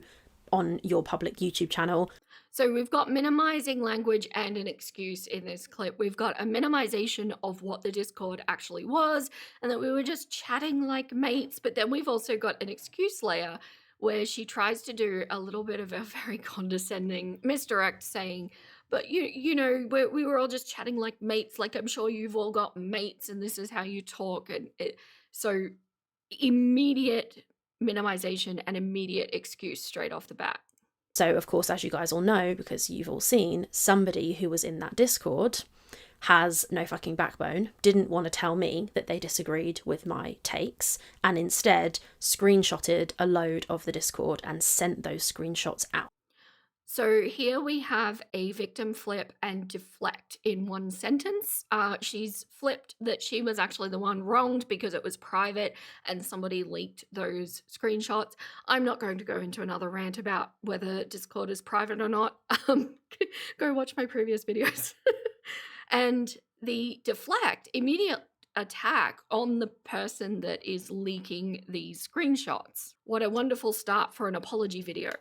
on your public YouTube channel. So we've got minimizing language and an excuse in this clip. We've got a minimization of what the Discord actually was, and that we were just chatting like mates. But then we've also got an excuse layer where she tries to do a little bit of a very condescending misdirect, saying, but you know, we were all just chatting like mates. Like, I'm sure you've all got mates and this is how you talk. And so immediate minimization and immediate excuse straight off the bat. So, of course, as you guys all know, because you've all seen, somebody who was in that Discord has no fucking backbone, didn't want to tell me that they disagreed with my takes, and instead screenshotted a load of the Discord and sent those screenshots out. So here we have a victim flip and deflect in one sentence. She's flipped that she was actually the one wronged because it was private and somebody leaked those screenshots. I'm not going to go into another rant about whether Discord is private or not. Go watch my previous videos. And the deflect, immediate attack on the person that is leaking these screenshots. What a wonderful start for an apology video.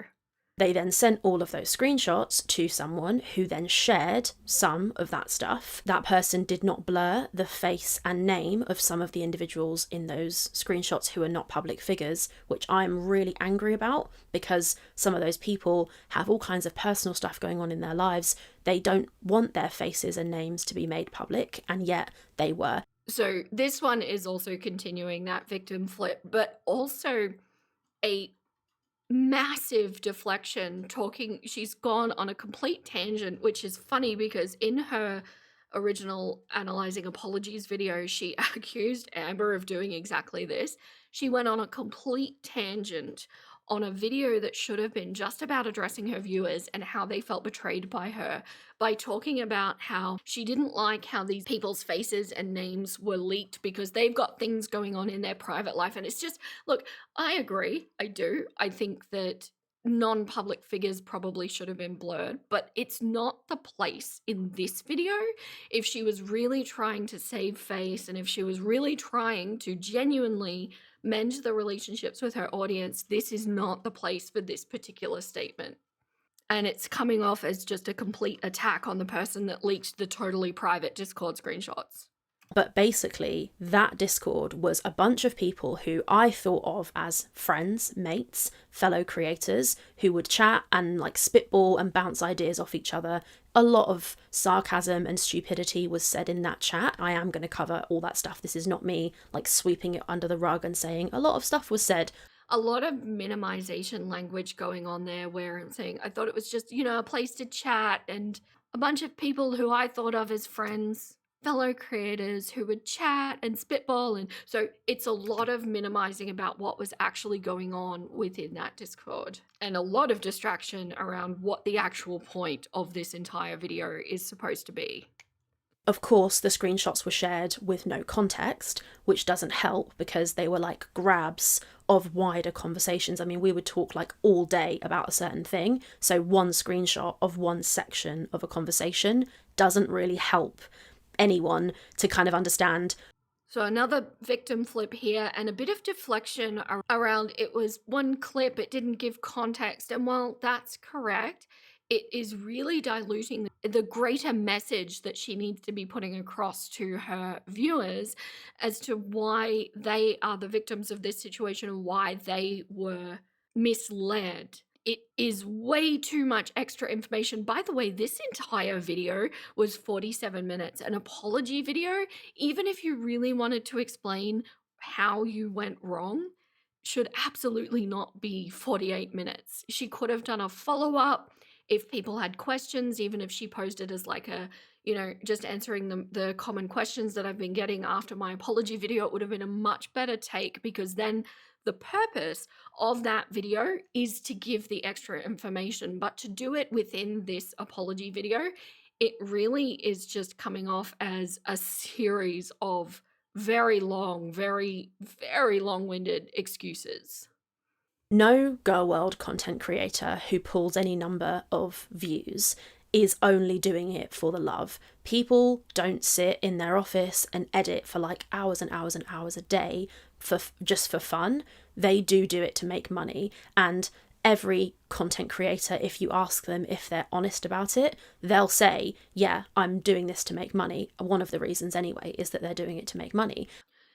They then sent all of those screenshots to someone who then shared some of that stuff. That person did not blur the face and name of some of the individuals in those screenshots who are not public figures, which I'm really angry about, because some of those people have all kinds of personal stuff going on in their lives. They don't want their faces and names to be made public, and yet they were. So this one is also continuing that victim flip, but also a massive deflection. She's gone on a complete tangent, which is funny because in her original analyzing apologies video, she accused Amber of doing exactly this. She went on a complete tangent on a video that should have been just about addressing her viewers and how they felt betrayed by her, by talking about how she didn't like how these people's faces and names were leaked because they've got things going on in their private life. And it's just, look, I agree. I do. I think that non-public figures probably should have been blurred, but it's not the place in this video. If she was really trying to save face, and if she was really trying to genuinely mend the relationships with her audience, this is not the place for this particular statement. And it's coming off as just a complete attack on the person that leaked the totally private Discord screenshots. But basically, that Discord was a bunch of people who I thought of as friends, mates, fellow creators, who would chat and like spitball and bounce ideas off each other. A lot of sarcasm and stupidity was said in that chat. I am going to cover all that stuff. This is not me like sweeping it under the rug and saying a lot of stuff was said. A lot of minimization language going on there where I'm saying I thought it was just, you know, a place to chat, and a bunch of people who I thought of as friends, fellow creators who would chat and spitball. And so it's a lot of minimizing about what was actually going on within that Discord, and a lot of distraction around what the actual point of this entire video is supposed to be. Of course, the screenshots were shared with no context, which doesn't help because they were like grabs of wider conversations. I mean, we would talk like all day about a certain thing. So one screenshot of one section of a conversation doesn't really help anyone to kind of understand. So another victim flip here, and a bit of deflection around it was one clip, it didn't give context. And while that's correct, it is really diluting the greater message that she needs to be putting across to her viewers as to why they are the victims of this situation and why they were misled. It is way too much extra information. By the way, this entire video was 47 minutes. An apology video, even if you really wanted to explain how you went wrong, should absolutely not be 48 minutes. She could have done a follow-up if people had questions, even if she posted as like a, just answering the common questions that I've been getting after my apology video. It would have been a much better take, because then the purpose of that video is to give the extra information, but to do it within this apology video, it really is just coming off as a series of very long, very, very long-winded excuses. No Girl World content creator who pulls any number of views is only doing it for the love. People don't sit in their office and edit for like hours and hours and hours a day for just for fun. They do it to make money. And every content creator, if you ask them if they're honest about it, they'll say, yeah, I'm doing this to make money. One of the reasons anyway is that they're doing it to make money.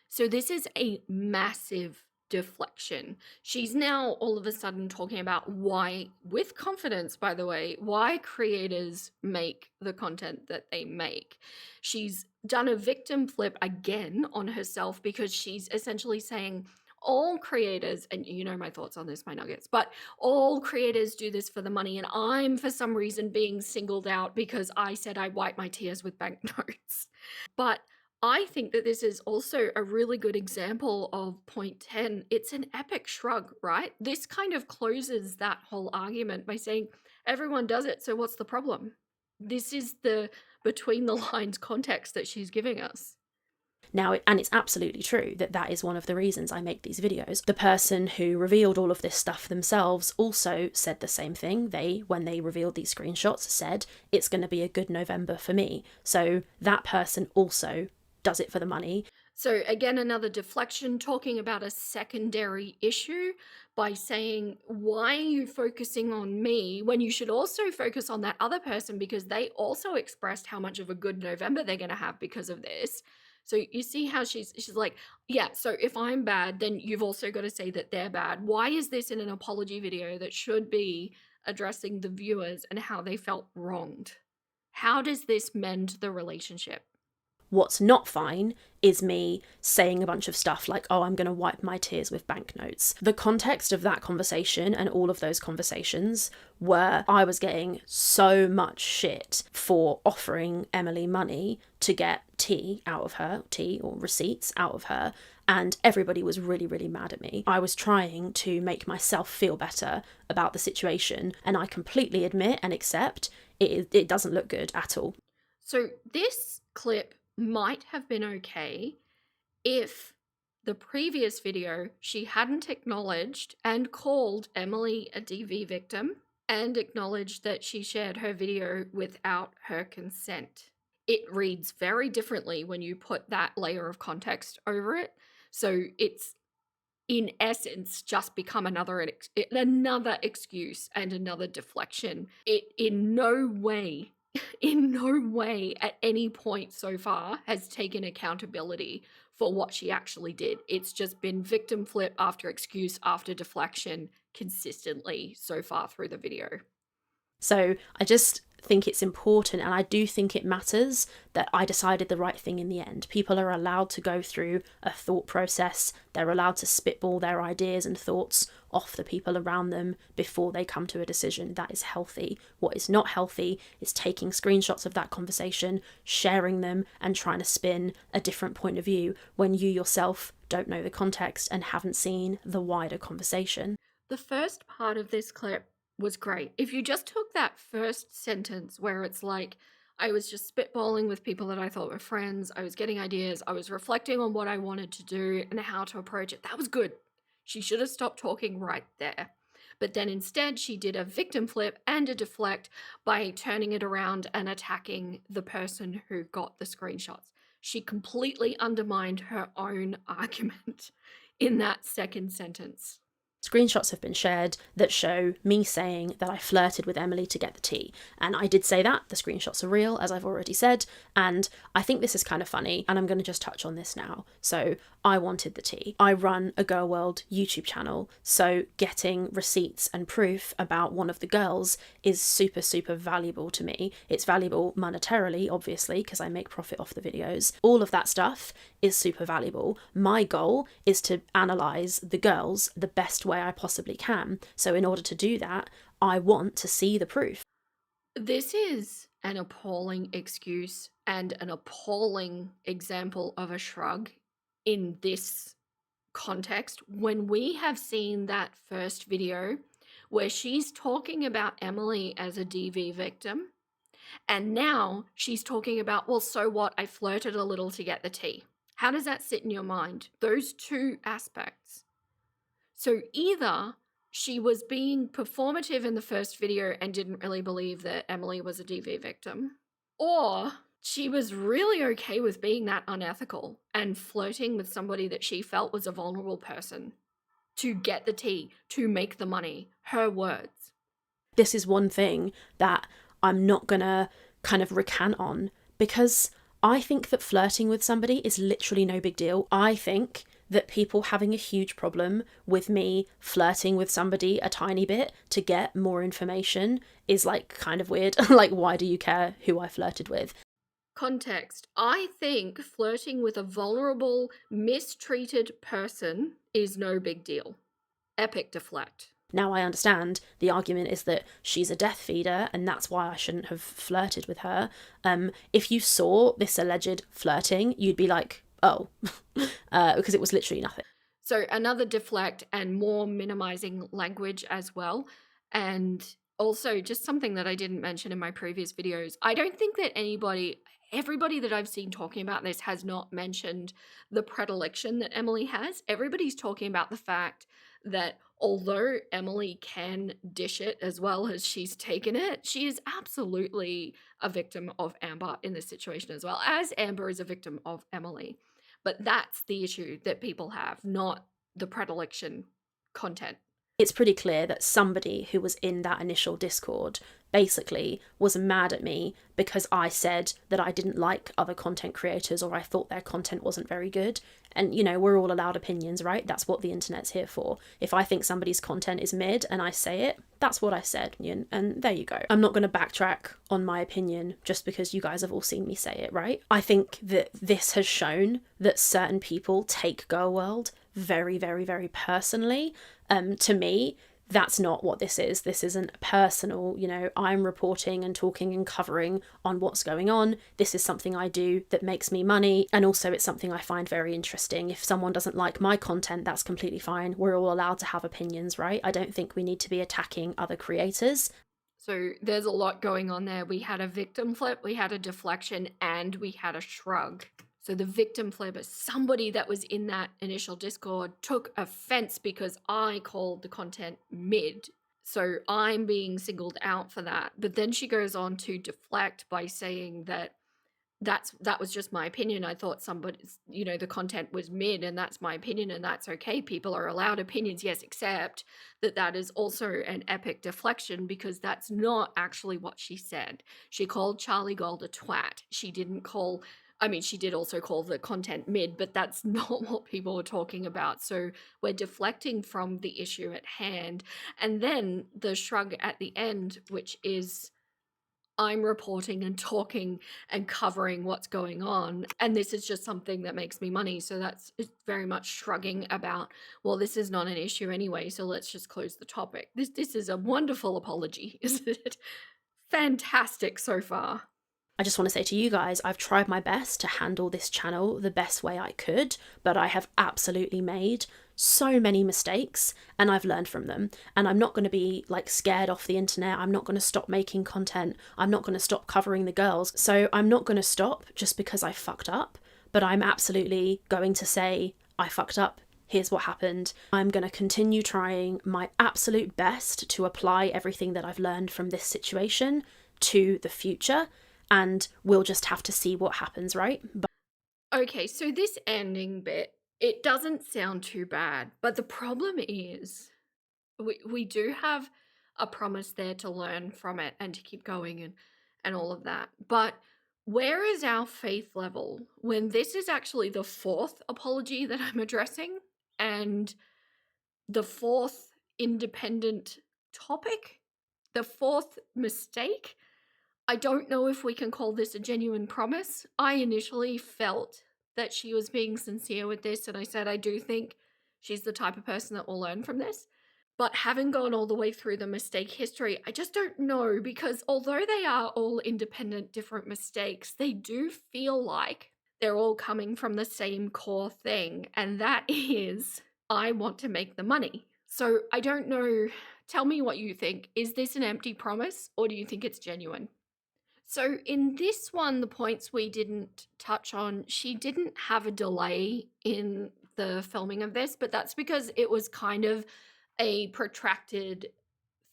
So this is a massive deflection. She's now all of a sudden talking about why, with confidence, by the way, why creators make the content that they make. She's done a victim flip again on herself, because she's essentially saying all creators, and you know my thoughts on this, my nuggets, but all creators do this for the money, and I'm for some reason being singled out because I said I wipe my tears with banknotes. But I think that this is also a really good example of point 10. It's an epic shrug, right? This kind of closes that whole argument by saying everyone does it, so what's the problem? This is the between the lines context that she's giving us. Now, and it's absolutely true that that is one of the reasons I make these videos. The person who revealed all of this stuff themselves also said the same thing. They, when they revealed these screenshots, said, it's going to be a good November for me. So that person also does it for the money. So again, another deflection, talking about a secondary issue by saying, why are you focusing on me when you should also focus on that other person, because they also expressed how much of a good November they're going to have because of this. So you see how she's like, yeah, so if I'm bad, then you've also got to say that they're bad. Why is this in an apology video that should be addressing the viewers and how they felt wronged? How does this mend the relationship? What's not fine is me saying a bunch of stuff like, oh, I'm going to wipe my tears with banknotes. The context of that conversation and all of those conversations were I was getting so much shit for offering Emily money to get tea or receipts out of her. And everybody was really, really mad at me. I was trying to make myself feel better about the situation. And I completely admit and accept it doesn't look good at all. So this clip might have been okay if the previous video she hadn't acknowledged and called Emily a DV victim and acknowledged that she shared her video without her consent. It reads very differently when you put that layer of context over it. So it's in essence just become another excuse and another deflection. It in no way at any point so far has taken accountability for what she actually did. It's just been victim flip after excuse after deflection consistently so far through the video. So I just think it's important, and I do think it matters, that I decided the right thing in the end. People are allowed to go through a thought process. They're allowed to spitball their ideas and thoughts off the people around them before they come to a decision. That is healthy. What is not healthy is taking screenshots of that conversation, sharing them, and trying to spin a different point of view when you yourself don't know the context and haven't seen the wider conversation. The first part of this clip was great. If you just took that first sentence where it's like, I was just spitballing with people that I thought were friends, I was getting ideas, I was reflecting on what I wanted to do and how to approach it, that was good. She should have stopped talking right there. But then instead, she did a victim flip and a deflect by turning it around and attacking the person who got the screenshots. She completely undermined her own argument in that second sentence. Screenshots have been shared that show me saying that I flirted with Emily to get the tea. And I did say that. The screenshots are real, as I've already said. And I think this is kind of funny, and I'm going to just touch on this now. So I wanted the tea. I run a Girl World YouTube channel, so getting receipts and proof about one of the girls is super, super valuable to me. It's valuable monetarily, obviously, because I make profit off the videos. All of that stuff is super valuable. My goal is to analyse the girls the best way I possibly can. So in order to do that, I want to see the proof. This is an appalling excuse and an appalling example of a shrug in this context when we have seen that first video where she's talking about Emily as a DV victim, and now she's talking about, well, so what? I flirted a little to get the tea. How does that sit in your mind? Those two aspects. So either she was being performative in the first video and didn't really believe that Emily was a DV victim, or she was really okay with being that unethical and flirting with somebody that she felt was a vulnerable person to get the tea, to make the money. Her words. This is one thing that I'm not gonna kind of recant on, because I think that flirting with somebody is literally no big deal. I think that people having a huge problem with me flirting with somebody a tiny bit to get more information is like kind of weird. Like, why do you care who I flirted with? Context. I think flirting with a vulnerable, mistreated person is no big deal. Epic deflect. Now I understand the argument is that she's a death feeder and that's why I shouldn't have flirted with her. If you saw this alleged flirting, you'd be like, oh, because it was literally nothing. So another deflect and more minimizing language as well. And also just something that I didn't mention in my previous videos. I don't think that everybody that I've seen talking about this has not mentioned the predilection that Emily has. Everybody's talking about the fact that although Emily can dish it as well as she's taken it, she is absolutely a victim of Amber in this situation as well, as Amber is a victim of Emily. But that's the issue that people have, not the predilection content. It's pretty clear that somebody who was in that initial Discord basically was mad at me because I said that I didn't like other content creators or I thought their content wasn't very good. And, you know, we're all allowed opinions, right? That's what the internet's here for. If I think somebody's content is mid and I say it, that's what I said. And there you go. I'm not going to backtrack on my opinion just because you guys have all seen me say it, right? I think that this has shown that certain people take Girl World very, very, very personally. To me, that's not what this is. This isn't personal, you know, I'm reporting and talking and covering on what's going on. This is something I do that makes me money, and also it's something I find very interesting. If someone doesn't like my content, that's completely fine. We're all allowed to have opinions, right? I don't think we need to be attacking other creators. So there's a lot going on there. We had a victim flip, we had a deflection, and we had a shrug. So the victim flip is somebody that was in that initial Discord took offense because I called the content mid. So I'm being singled out for that. But then she goes on to deflect by saying that that was just my opinion. I thought somebody's, you know, the content was mid and that's my opinion and that's okay. People are allowed opinions, yes, except that is also an epic deflection because that's not actually what she said. She called Charlie Gold a twat. She didn't call, I mean, she did also call the content mid, but that's not what people were talking about. So we're deflecting from the issue at hand. And then the shrug at the end, which is I'm reporting and talking and covering what's going on, and this is just something that makes me money. So that's it's very much shrugging about, well, this is not an issue anyway, so let's just close the topic. This is a wonderful apology, isn't it? Fantastic so far. I just want to say to you guys, I've tried my best to handle this channel the best way I could, but I have absolutely made so many mistakes and I've learned from them. And I'm not going to be like scared off the internet. I'm not going to stop making content. I'm not going to stop covering the girls. So I'm not going to stop just because I fucked up, but I'm absolutely going to say, I fucked up. Here's what happened. I'm going to continue trying my absolute best to apply everything that I've learned from this situation to the future, and we'll just have to see what happens, right? But Okay, so this ending bit, it doesn't sound too bad, but the problem is we do have a promise there to learn from it and to keep going and all of that. But where is our faith level when this is actually the fourth apology that I'm addressing and the fourth independent topic, the fourth mistake? I don't know if we can call this a genuine promise. I initially felt that she was being sincere with this, and I said I do think she's the type of person that will learn from this. But having gone all the way through the mistake history, I just don't know, because although they are all independent, different mistakes, they do feel like they're all coming from the same core thing, and that is, I want to make the money. So I don't know. Tell me what you think. Is this an empty promise, or do you think it's genuine? So in this one, the points we didn't touch on, she didn't have a delay in the filming of this, but that's because it was kind of a protracted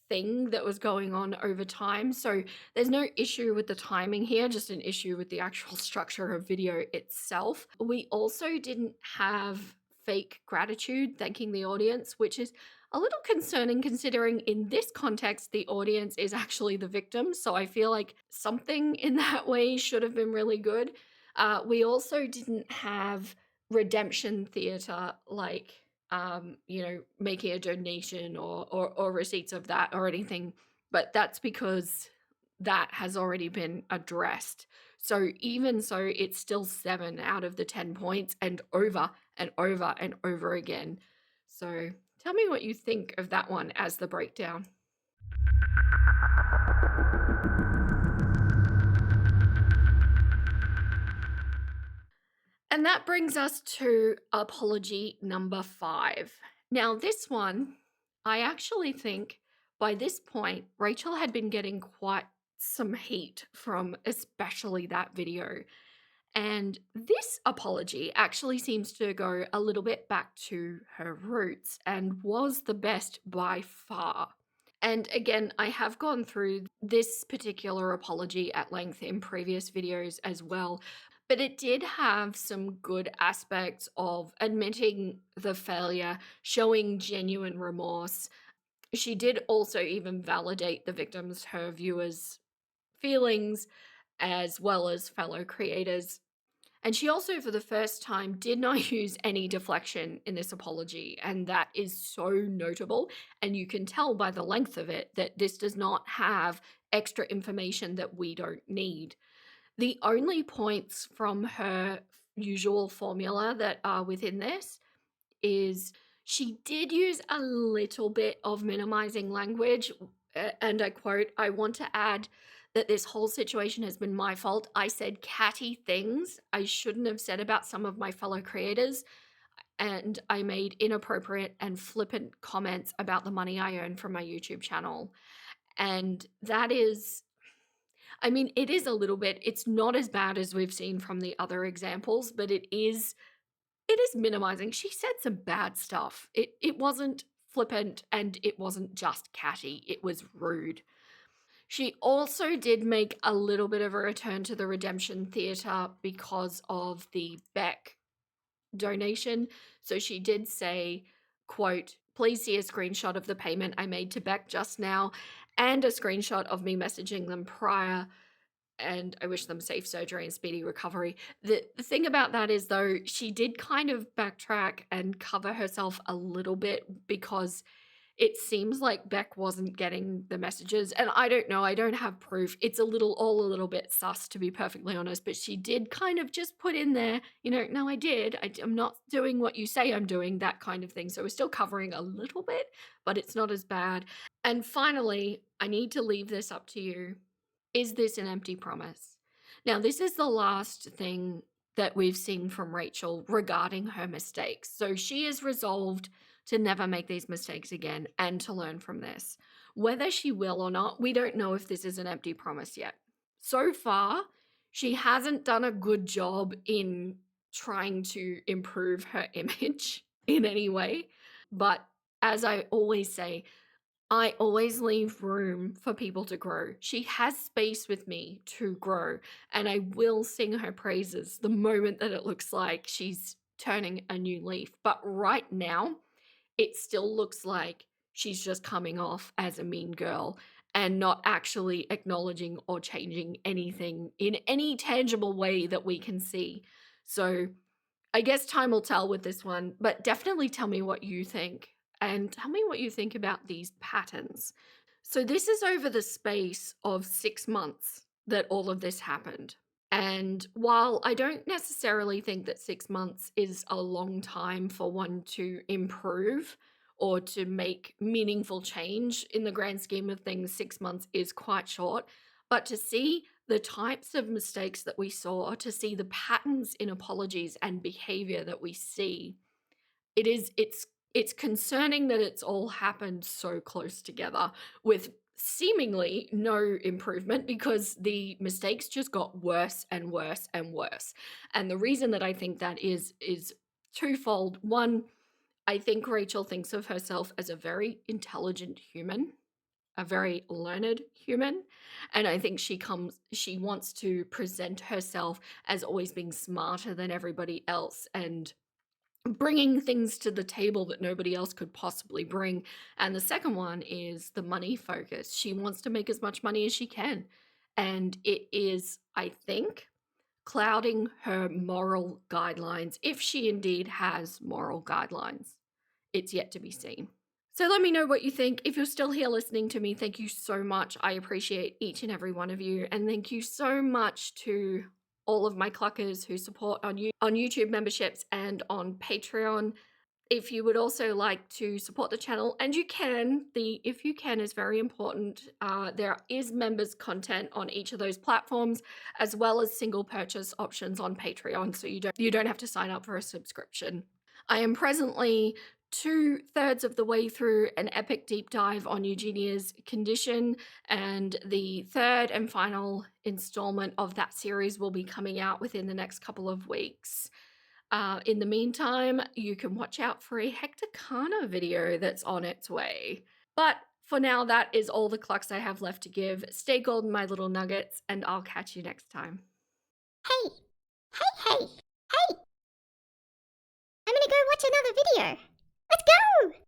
thing that was going on over time. So there's no issue with the timing here, just an issue with the actual structure of video itself. We also didn't have fake gratitude thanking the audience, which is a little concerning considering in this context, the audience is actually the victim. So I feel like something in that way should have been really good. We also didn't have redemption theater like making a donation or receipts of that or anything, but that's because that has already been addressed. So even so, it's still 7 out of the 10 points and over and over and over again. So tell me what you think of that one as the breakdown. And that brings us to apology number 5. Now, this one, I actually think by this point, Rachel had been getting quite some heat from especially that video. And this apology actually seems to go a little bit back to her roots and was the best by far. And again, I have gone through this particular apology at length in previous videos as well, but it did have some good aspects of admitting the failure, showing genuine remorse. She did also even validate the victims, her viewers' feelings, as well as fellow creators. And she also, for the first time, did not use any deflection in this apology. And that is so notable. And you can tell by the length of it that this does not have extra information that we don't need. The only points from her usual formula that are within this is she did use a little bit of minimizing language. And I quote, I want to add that this whole situation has been my fault. I said catty things I shouldn't have said about some of my fellow creators. And I made inappropriate and flippant comments about the money I earn from my YouTube channel. And that is, I mean, it is a little bit, it's not as bad as we've seen from the other examples, but it is minimizing. She said some bad stuff. It wasn't flippant and it wasn't just catty. It was rude. She also did make a little bit of a return to the redemption theater because of the Beck donation. So she did say, quote, please see a screenshot of the payment I made to Beck just now and a screenshot of me messaging them prior, and I wish them safe surgery and speedy recovery. The thing about that is, though, she did kind of backtrack and cover herself a little bit because It seems like Beck wasn't getting the messages, and I don't know, I don't have proof. It's a little bit sus, to be perfectly honest, but she did kind of just put in there, "No, I did. I'm not doing what you say I'm doing," that kind of thing. So we're still covering a little bit, but it's not as bad. And finally, I need to leave this up to you. Is this an empty promise? Now, this is the last thing that we've seen from Rachel regarding her mistakes. So she is resolved to never make these mistakes again and to learn from this. Whether she will or not, we don't know if this is an empty promise yet. So far, she hasn't done a good job in trying to improve her image in any way. But as I always say, I always leave room for people to grow. She has space with me to grow, and I will sing her praises the moment that it looks like she's turning a new leaf. But right now, it still looks like she's just coming off as a mean girl and not actually acknowledging or changing anything in any tangible way that we can see. So I guess time will tell with this one, but definitely tell me what you think and tell me what you think about these patterns. So, this is over the space of 6 months that all of this happened. And while I don't necessarily think that 6 months is a long time for one to improve or to make meaningful change in the grand scheme of things, 6 months is quite short. But to see the types of mistakes that we saw, to see the patterns in apologies and behavior that we see, it's concerning that it's all happened so close together with seemingly no improvement because the mistakes just got worse and worse and worse. And the reason that I think that is twofold. One, I think Rachel thinks of herself as a very intelligent human, a very learned human, and I think she wants to present herself as always being smarter than everybody else and bringing things to the table that nobody else could possibly bring. And the second one is the money focus. She wants to make as much money as she can. And it is, I think, clouding her moral guidelines, if she indeed has moral guidelines. It's yet to be seen. So let me know what you think. If you're still here listening to me, thank you so much. I appreciate each and every one of you. And thank you so much to all of my cluckers who support on YouTube memberships and on Patreon. If you would also like to support the channel, and you can, the if you can is very important. There is members content on each of those platforms, as well as single purchase options on Patreon, so you don't have to sign up for a subscription. I am presently 2/3 of the way through an epic deep dive on Eugenia's condition, and the third and final installment of that series will be coming out within the next couple of weeks. In the meantime, you can watch out for a Hectacana video that's on its way. But for now, that is all the clucks I have left to give. Stay golden, my little nuggets, and I'll catch you next time. Hey, hey, hey, hey! I'm gonna go watch another video. Let's go!